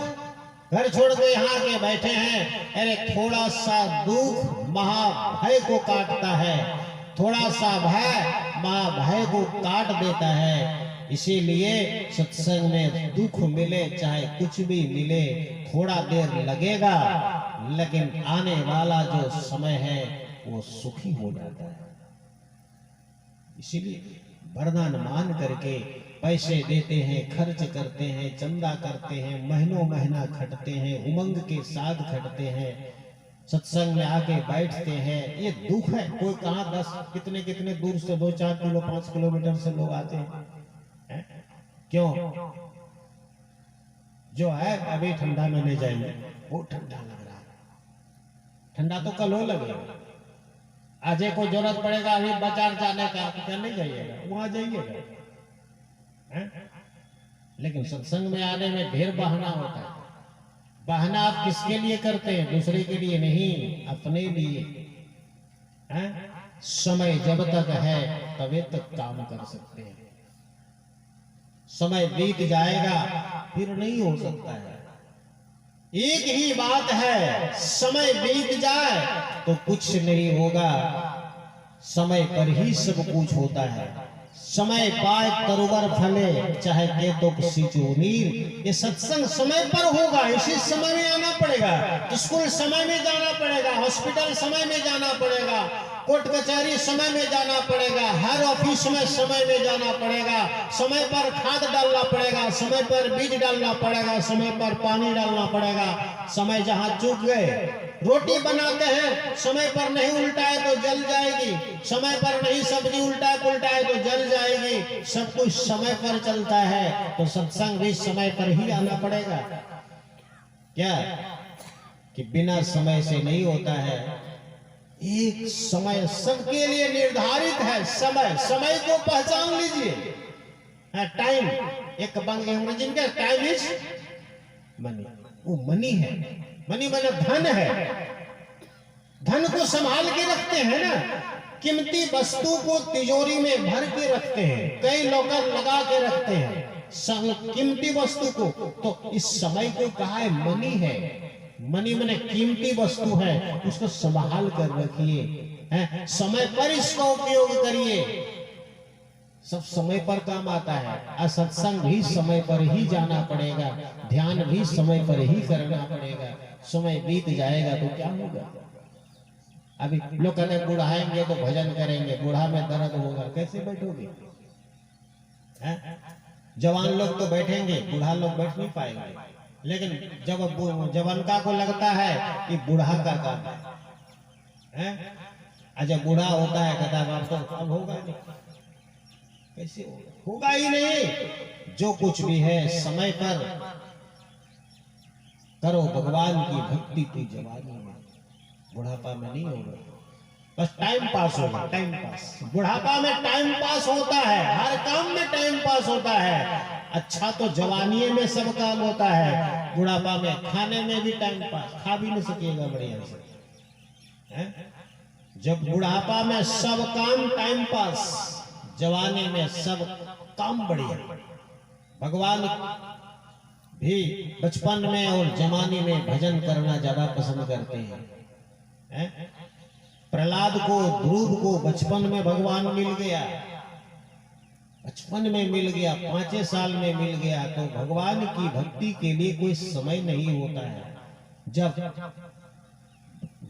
[SPEAKER 1] घर छोड़ के यहाँ के बैठे हैं, अरे थोड़ा सा दुख महाभय को काटता है, थोड़ा सा भय महाभय को काट देता है। इसीलिए सत्संग में दुख मिले चाहे कुछ भी मिले, थोड़ा देर लगेगा, लेकिन आने वाला जो समय है वो सुखी हो जाता है। इसीलिए वरदान मान करके पैसे देते हैं, खर्च करते हैं, चंदा करते हैं, महीनों महीना खटते हैं, उमंग के साथ खटते हैं, सत्संग में आके बैठते हैं। ये दुख है। कोई कहाँ 10 कितने कितने दूर से 2-4 किलो 5 किलोमीटर से लोग आते हैं। क्यों? जो है अभी ठंडा में ले जाएंगे, वो ठंडा लग रहा है। ठंडा तो कल हो लगेगा। आज को जरूरत पड़ेगा अभी बाजार जाने का, क्या नहीं जाइएगा, वहां जाइएगा। लेकिन सत्संग में आने में ढेर बहाना होता है। बहाना आप किसके लिए करते हैं? दूसरे के लिए नहीं, अपने लिए। समय जब तक है तभी तक काम कर सकते हैं। समय बीत जाएगा फिर नहीं हो सकता है। एक ही बात है, समय बीत जाए तो कुछ नहीं होगा। समय पर ही सब कुछ होता है। समय पाए तरुवर फले, चाहे के तो सींचो नीर। ये सत्संग समय पर होगा, इसी समय में आना पड़ेगा। स्कूल समय में जाना पड़ेगा, हॉस्पिटल समय में जाना पड़ेगा, कोर्ट कचहरी समय में जाना पड़ेगा, हर ऑफिस में समय में जाना पड़ेगा। समय पर खाद डालना पड़ेगा, समय पर बीज डालना पड़ेगा, समय पर पानी डालना पड़ेगा। समय जहां चूक गए, रोटी बनाते हैं समय पर नहीं उल्टाए तो जल जाएगी, समय पर नहीं सब्जी उल्टाए पुलटाए तो जल जाएगी। सब कुछ समय पर चलता है, तो सत्संग भी समय पर ही आना पड़ेगा। क्या कि बिना समय से नहीं होता है। एक समय सबके लिए निर्धारित है। समय को पहचान लीजिए। टाइम, एक अंग्रेजी में टाइम इज मनी। वो मनी है। मनी माने धन है। धन को संभाल के रखते हैं ना। कीमती वस्तु को तिजोरी में भर के रखते हैं, कई लॉकर लगा के रखते हैं कीमती वस्तु को। तो इस समय को कहा है मनी है। मनी माने कीमती वस्तु है, उसको संभाल कर रखिए। समय पर इसका उपयोग करिए। सब समय पर काम आता है। सत्संग भी समय पर ही जाना पड़ेगा, ध्यान भी समय पर ही करना पड़ेगा। समय बीत जाएगा तो क्या होगा? अभी लोग कहते हैं बुढ़ाएंगे तो भजन करेंगे, बूढ़ा में दर्द होगा, कैसे बैठोगे? जवान लोग तो बैठेंगे, बूढ़ा लोग बैठ नहीं पाएंगे। लेकिन जब जवानका को लगता है कि बूढ़ा का काम है, जब बूढ़ा होता है कहता है तो अब होगा नहीं। कैसे होगा ही नहीं। जो कुछ भी है समय पर करो। भगवान की भक्ति की जवानी में, बुढ़ापा में नहीं होगा। बस टाइम पास होगा, टाइम पास। बुढ़ापा में टाइम पास होता है, हर काम में टाइम पास होता है। अच्छा तो जवानी में सब काम होता है, बुढ़ापा में खाने में भी टाइम पास, खा भी नहीं सकेगा बढ़िया से। जब बुढ़ापा में सब काम टाइम पास, जवानी में सब काम बढ़िया। भगवान भी बचपन में और जवानी में भजन करना ज्यादा पसंद करते हैं। प्रहलाद को, ध्रुव को बचपन में भगवान मिल गया, बचपन में मिल गया, 5 साल में मिल गया। तो भगवान की भक्ति के लिए कोई समय नहीं होता है। जब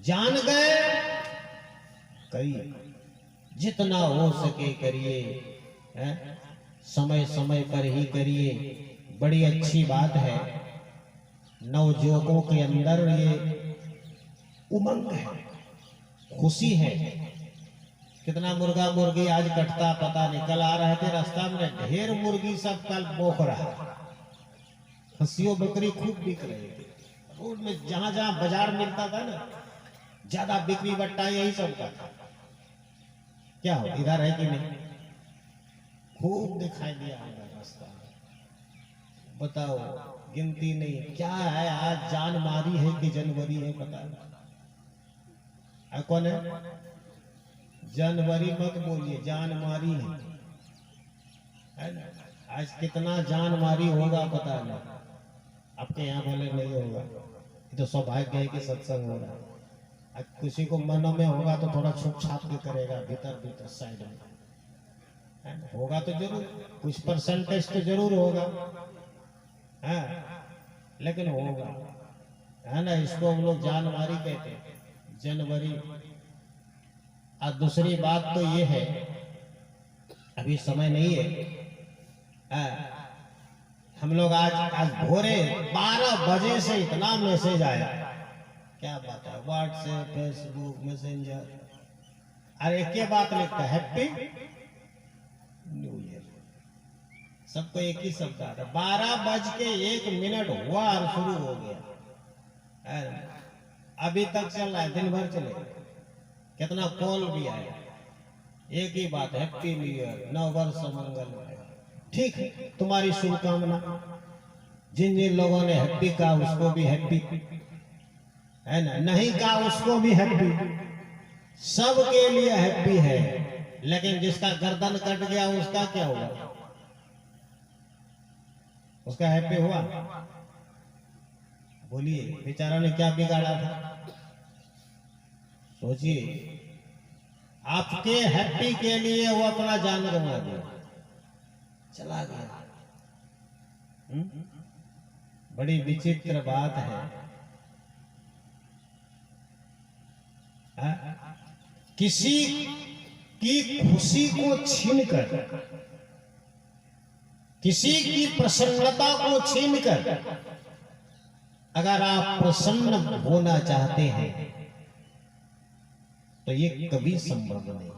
[SPEAKER 1] जान गए करिए, जितना हो सके करिए। समय समय पर ही करिए। बड़ी अच्छी बात है। नवयुवकों के अंदर ये उमंग है, खुशी है। कितना मुर्गा मुर्गी आज कटता पता नहीं। कल आ रहे थे रास्ता में, ढेर मुर्गी सब कल बोख रहा। खस्सियों बकरी खूब बिक रही थी रोड में। जहां जहां बाजार मिलता था ना, ज्यादा बिक्री बट्टा यही सब का था। क्या हो, इधर है कि नहीं? खूब दिखाई दिया रास्ता में। बताओ, गिनती नहीं। क्या है आज, जान मारी है कि जनवरी है पता नहीं। कौन है? जनवरी मत बोलिए, जान मारी है ना। आज कितना जान मारी होगा पता नहीं। आपके यहाँ भले नहीं होगा, ये तो सौभाग्य है कि सत्संग हो रहा है। किसी को मनों में होगा तो थोड़ा छुप छाप के करेगा, भीतर भीतर साइड में होगा तो जरूर, कुछ परसेंटेज तो जरूर होगा, है लेकिन होगा, है ना। इसको हम लोग जानमारी कहते हैं, जनवरी। और दूसरी बात तो ये है, अभी समय नहीं है, हम लोग आज भोरे 12 बजे से इतना मैसेज आया, क्या बात है, व्हाट्सएप, फेसबुक, मैसेंजर, अरे एक ही बात लिखता है, हैप्पी न्यू ईयर। सबको एक ही शब्द आता है। 12:01 हुआ और शुरू हो गया, अभी तक चल रहा है, दिन भर चलेगा। कितना कॉल भी आया, एक ही बात, हैप्पी न्यू ईयर, नव वर्ष मंगल। ठीक है, तुम्हारी शुभकामना। जिन जिन लोगों ने हैप्पी कहा उसको भी हैप्पी, है ना, नहीं कहा उसको भी हैप्पी, सबके लिए हैप्पी है। लेकिन जिसका गर्दन कट गया उसका क्या हुआ? उसका हैप्पी हुआ? बोलिए, बेचारा ने क्या बिगाड़ा था? सोचिए, आपके हैप्पी के लिए वो अपना जान गंवा दिया, चला गया। बड़ी विचित्र बात है। किसी की खुशी को छीनकर, किसी की प्रसन्नता को छीनकर अगर आप प्रसन्न होना चाहते हैं तो ये कभी संभव नहीं है।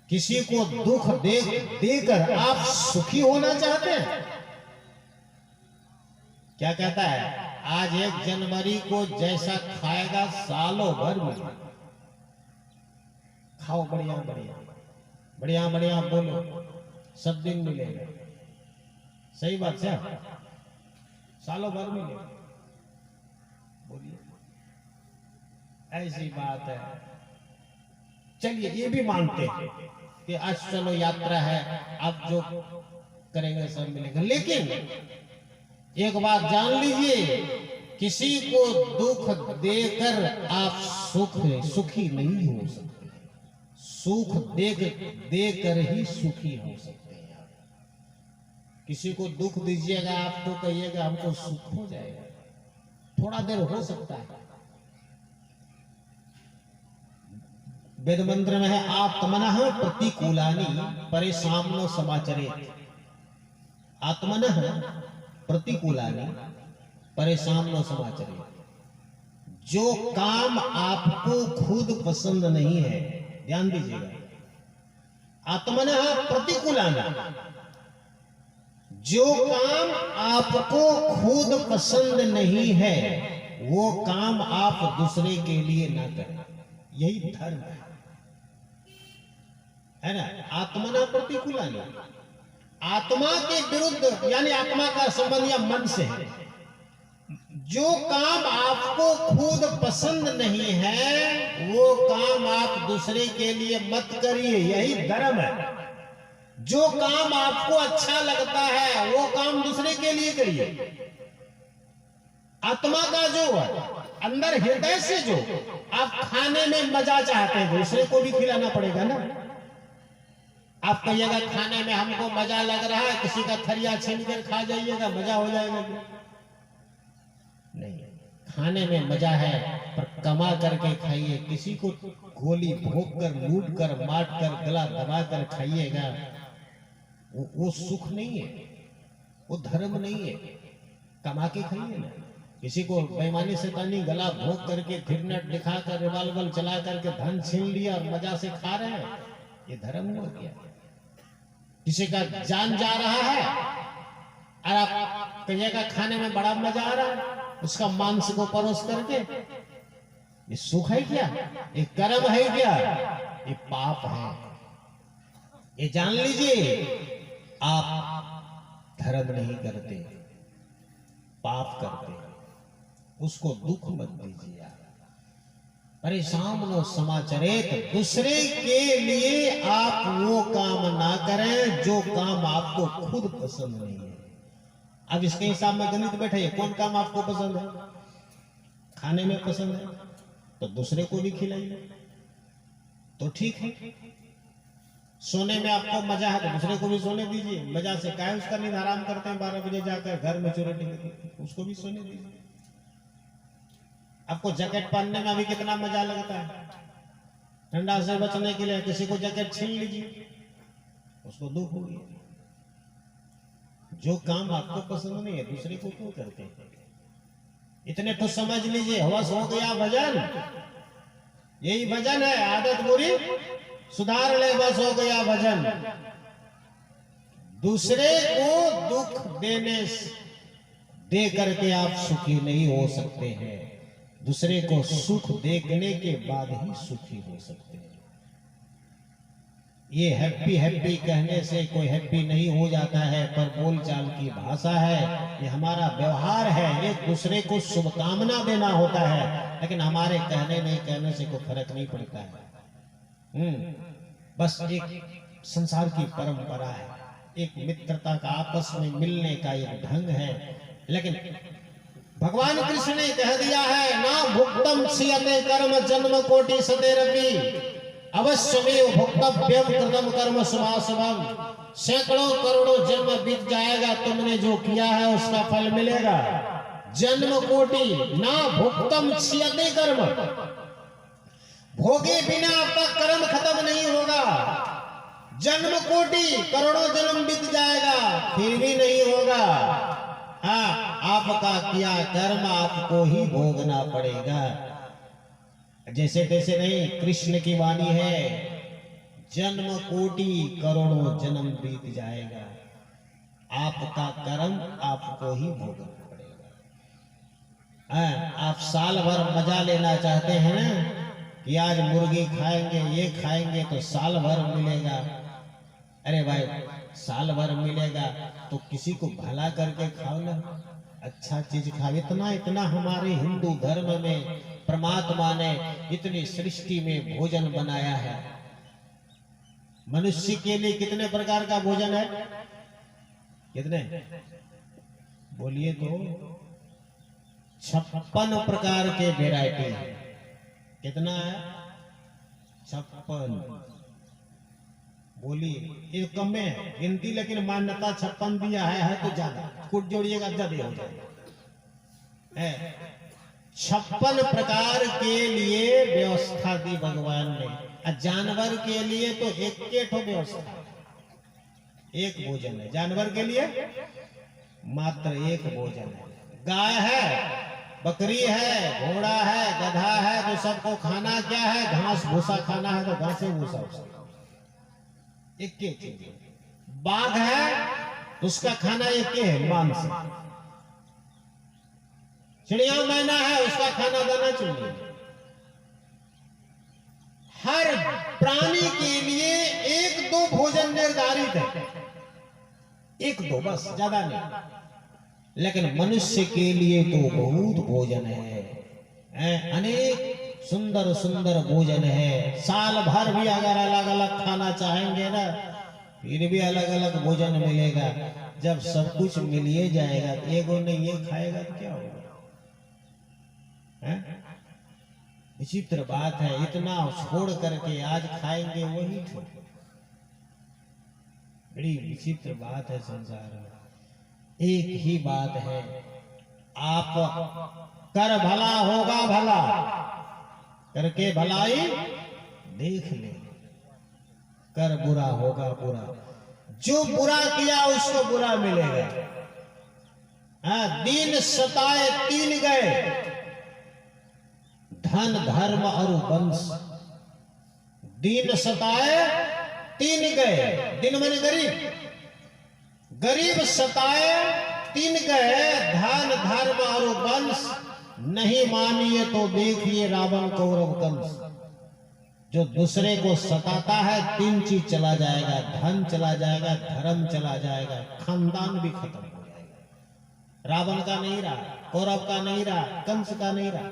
[SPEAKER 1] किसी को दुख देकर आप सुखी होना चाहते हैं? क्या कहता है, आज 1 जनवरी को जैसा खाएगा सालों भर में खाओ, बढ़िया बढ़िया बढ़िया बढ़िया बोलो, सब दिन मिलेगा। सही बात है, सालों भर मिलेगा। बोलिए, ऐसी बात है। चलिए ये भी मानते हैं कि आज चलो यात्रा है, अब जो करेंगे सब मिलेगा। लेकिन एक बात जान लीजिए, किसी को दुख देकर आप सुखी नहीं हो सकते। सुख देकर ही सुखी हो सकते हैं आप। किसी को दुख दीजिएगा, आपको कहिएगा हमको सुख हो जाएगा, थोड़ा देर हो सकता है। वेद मंत्र में है, आत्मनः प्रतिकूलानि परेशानो समाचरेत्। आत्मनः प्रतिकूलानि परेशानो समाचरेत्। जो काम आपको खुद पसंद नहीं है, ध्यान दीजिएगा, आत्मनः प्रतिकूलानि, जो काम आपको खुद पसंद नहीं है वो काम आप दूसरे के लिए ना करें। यही धर्म है ना। आत्मना प्रतिकूलानि, आत्मा के विरुद्ध, यानी आत्मा का संबंध या मन से है। जो काम आपको खुद पसंद नहीं है वो काम आप दूसरे के लिए मत करिए, यही धर्म है। जो काम आपको अच्छा लगता है वो काम दूसरे के लिए करिए। आत्मा का जो अंदर हृदय से जो आप खाने में मजा चाहते हैं, दूसरे को भी खिलाना पड़ेगा ना। आप कहिएगा खाने में हमको मजा लग रहा है, किसी का थरिया छीन कर खा जाइएगा, मजा हो जाएगा? नहीं, खाने में मजा है पर कमा करके खाइए। किसी को गोली भोंक कर, लूट कर, मार कर, गला दबा कर खाइएगा, वो सुख नहीं है, वो धर्म नहीं है। कमा के खाइए ना। किसी को बेईमानी से तानी गला भोंक करके, फिरनेट दिखाकर, रिवाल्वर चला करके धन छीन लिया और मजा से खा रहे हैं, ये धर्म हो गया। किसी का जान जा रहा है और आप कहिएगा खाने में बड़ा मजा आ रहा है, उसका मांस को परोस करके, ये सुख है क्या? ये कर्म है क्या? ये पाप है। ये जान लीजिए, आप धर्म नहीं करते, पाप करते, उसको दुख मत दीजिए। परेशानो समाचरेत, दूसरे के लिए आप वो काम ना करें जो काम आपको खुद पसंद नहीं है। अब इसके हिसाब में गणित बैठे, कौन काम आपको पसंद है? खाने में पसंद है तो दूसरे को भी खिलाइए तो ठीक है। सोने में आपको मजा है तो दूसरे को भी सोने दीजिए, मजा से काहे उसका नींद हराम करते हैं 12 बजे जाकर घर में चोरी, उसको भी सोने दीजिए। आपको जैकेट पहनने में अभी कितना मजा लगता है, ठंडा से बचने के लिए किसी को जैकेट छीन लीजिए, उसको दुख होगी। जो काम आपको पसंद नहीं है दूसरे को क्यों करते हैं? इतने तो समझ लीजिए, हवस हो गया भजन, यही भजन है। आदत बुरी सुधार ले, बस हो गया भजन। दूसरे को दुख दे करके आप सुखी नहीं हो सकते हैं। दूसरे को सुख देखने के बाद ही सुखी हो सकते हैं। ये हैप्पी हैप्पी कहने से कोई हैप्पी नहीं हो जाता है, पर बोलचाल की भाषा है, ये हमारा व्यवहार है। एक दूसरे को शुभकामना देना होता है, लेकिन हमारे कहने नहीं कहने से कोई फर्क नहीं पड़ता है। बस एक संसार की परंपरा है, एक मित्रता का आपस में मिलने का एक ढंग है। लेकिन भगवान कृष्ण ने कह दिया है, ना भुक्तम क्षीयते कर्म जन्म कोटि सतेरपि अवश्यमेव भुक्तव्यम कृतम कर्म शुभाशुभम। सैकड़ों करोड़ों जन्म बीत जाएगा, तुमने जो किया है उसका फल मिलेगा। जन्म कोटि ना भुक्तम क्षीयते कर्म, भोगे बिना आपका कर्म खत्म नहीं होगा। जन्म कोटि करोड़ों जन्म बीत जाएगा फिर भी नहीं होगा। हाँ, आपका किया कर्म आपको ही भोगना पड़ेगा। जैसे तैसे नहीं, कृष्ण की वाणी है, जन्म कोटि करोड़ों जन्म बीत जाएगा, आपका कर्म आपको ही भोगना पड़ेगा। आप साल भर मजा लेना चाहते हैं ना, कि आज मुर्गी खाएंगे, ये खाएंगे तो साल भर मिलेगा। अरे भाई, साल भर मिलेगा तो किसी को भला करके खाओ ना, अच्छा चीज खाओ। इतना हमारे हिंदू धर्म में परमात्मा ने इतनी सृष्टि में भोजन बनाया है। मनुष्य के लिए कितने प्रकार का भोजन है? कितने बोलिए तो? 56 प्रकार के वैरायटी है। कितना है? 56। बोलिए, ये कम है गिनती, लेकिन मान्यता 56 दिया है तो ज्यादा। कुछ जोड़िएगा ज्यादा हो जाएगा। 56 प्रकार के लिए व्यवस्था दी भगवान ने। जानवर के लिए तो एक व्यवस्था, एक भोजन है। जानवर के लिए मात्र एक भोजन है। गाय है, बकरी है, घोड़ा है, गधा है, तो सबको खाना क्या है? घास भूसा खाना है तो घास भूसा, एक चीज। बाघ है तो उसका खाना एक है, मांस। चिड़िया मैना है, उसका खाना दाना चाहिए। हर प्राणी के लिए एक दो भोजन निर्धारित है, एक दो बस, ज्यादा नहीं। लेकिन मनुष्य के लिए तो बहुत भोजन है, अनेक सुंदर सुंदर भोजन है। साल भर भी अगर अलग अलग खाना चाहेंगे ना, फिर भी अलग अलग भोजन मिलेगा। जब सब कुछ मिलिए जाएगा, एगो नहीं ये खाएगा तो क्या होगा? विचित्र बात है। इतना छोड़ करके आज खाएंगे वही ठीक। बड़ी विचित्र बात है संसार में। एक ही बात है, आप कर भला होगा भला, करके भलाई देख ले। कर बुरा होगा बुरा, जो बुरा किया उसको बुरा मिलेगा। दिन सताए तीन गए, धन धर्म और वंश। दिन सताए तीन गए, दिन मैंने गरीब, गरीब सताए तीन गए, धन धर्म और वंश। नहीं मानिए तो देखिए रावण कौरव कंस। जो दूसरे को सताता है, तीन चीज चला जाएगा, धन चला जाएगा, धर्म चला जाएगा, खानदान भी खत्म हो जाएगा। रावण का नहीं रहा, कौरव का नहीं रहा, कंस का नहीं रहा,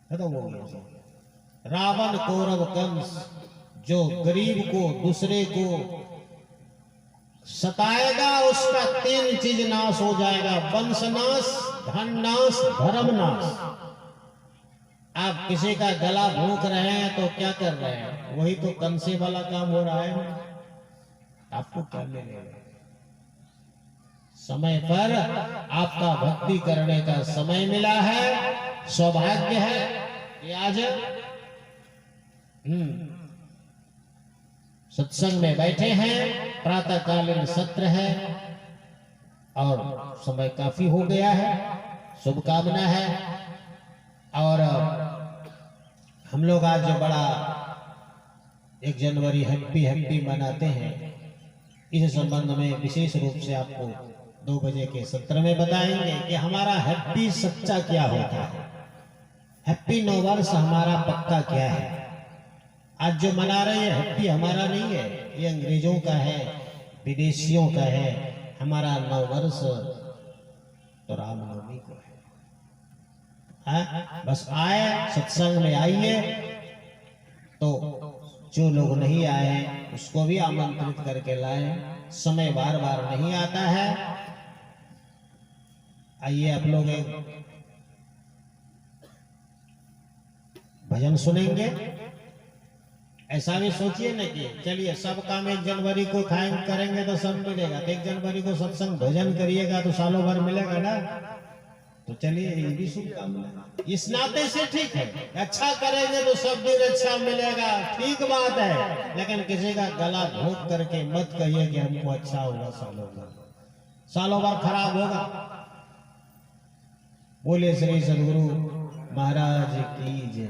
[SPEAKER 1] खत्म हो गया। रावण कौरव कंस जो गरीब को, दूसरे को सताएगा, उसका तीन चीज नाश हो जाएगा, वंश नाश, धन नाश, धर्म नाश। आप किसी का गला भूख रहे हैं तो क्या कर रहे हैं? वही तो कंसे वाला काम हो रहा है। आपको क्या मिलेगा? समय पर आपका भक्ति करने का समय मिला है, सौभाग्य है कि आज सत्संग में बैठे हैं। प्रातःकालीन सत्र है, और समय काफी हो गया है, शुभकामना है। और हम लोग आज जो बड़ा 1 जनवरी हैप्पी मनाते हैं, इस संबंध में विशेष रूप से आपको 2 बजे के सत्र में बताएंगे कि हमारा हैप्पी सच्चा क्या होता है, हैप्पी नव वर्ष हमारा पक्का क्या है। आज जो मना रहे हैं हैप्पी हमारा नहीं है, ये अंग्रेजों का है, विदेशियों का है। हमारा नव वर्ष तो रामनवमी को है। बस आए सत्संग में आइए, तो जो लोग नहीं आए उसको भी आमंत्रित करके लाए। समय बार बार नहीं आता है। आइए आप लोग एक भजन सुनेंगे। ऐसा भी सोचिए ना कि चलिए सब काम 1 जनवरी को करेंगे तो सब मिलेगा, तो 1 जनवरी को सत्संग भजन करिएगा तो सालों भर मिलेगा ना। तो चलिए ये भी शुभकामना इस नाते से ठीक है, अच्छा करेंगे तो सब दिन अच्छा मिलेगा, ठीक बात है। लेकिन किसी का गला घोंट करके मत कहिए कि हमको अच्छा होगा, सालों भर खराब होगा। बोले श्री सद्गुरु महाराज की जय।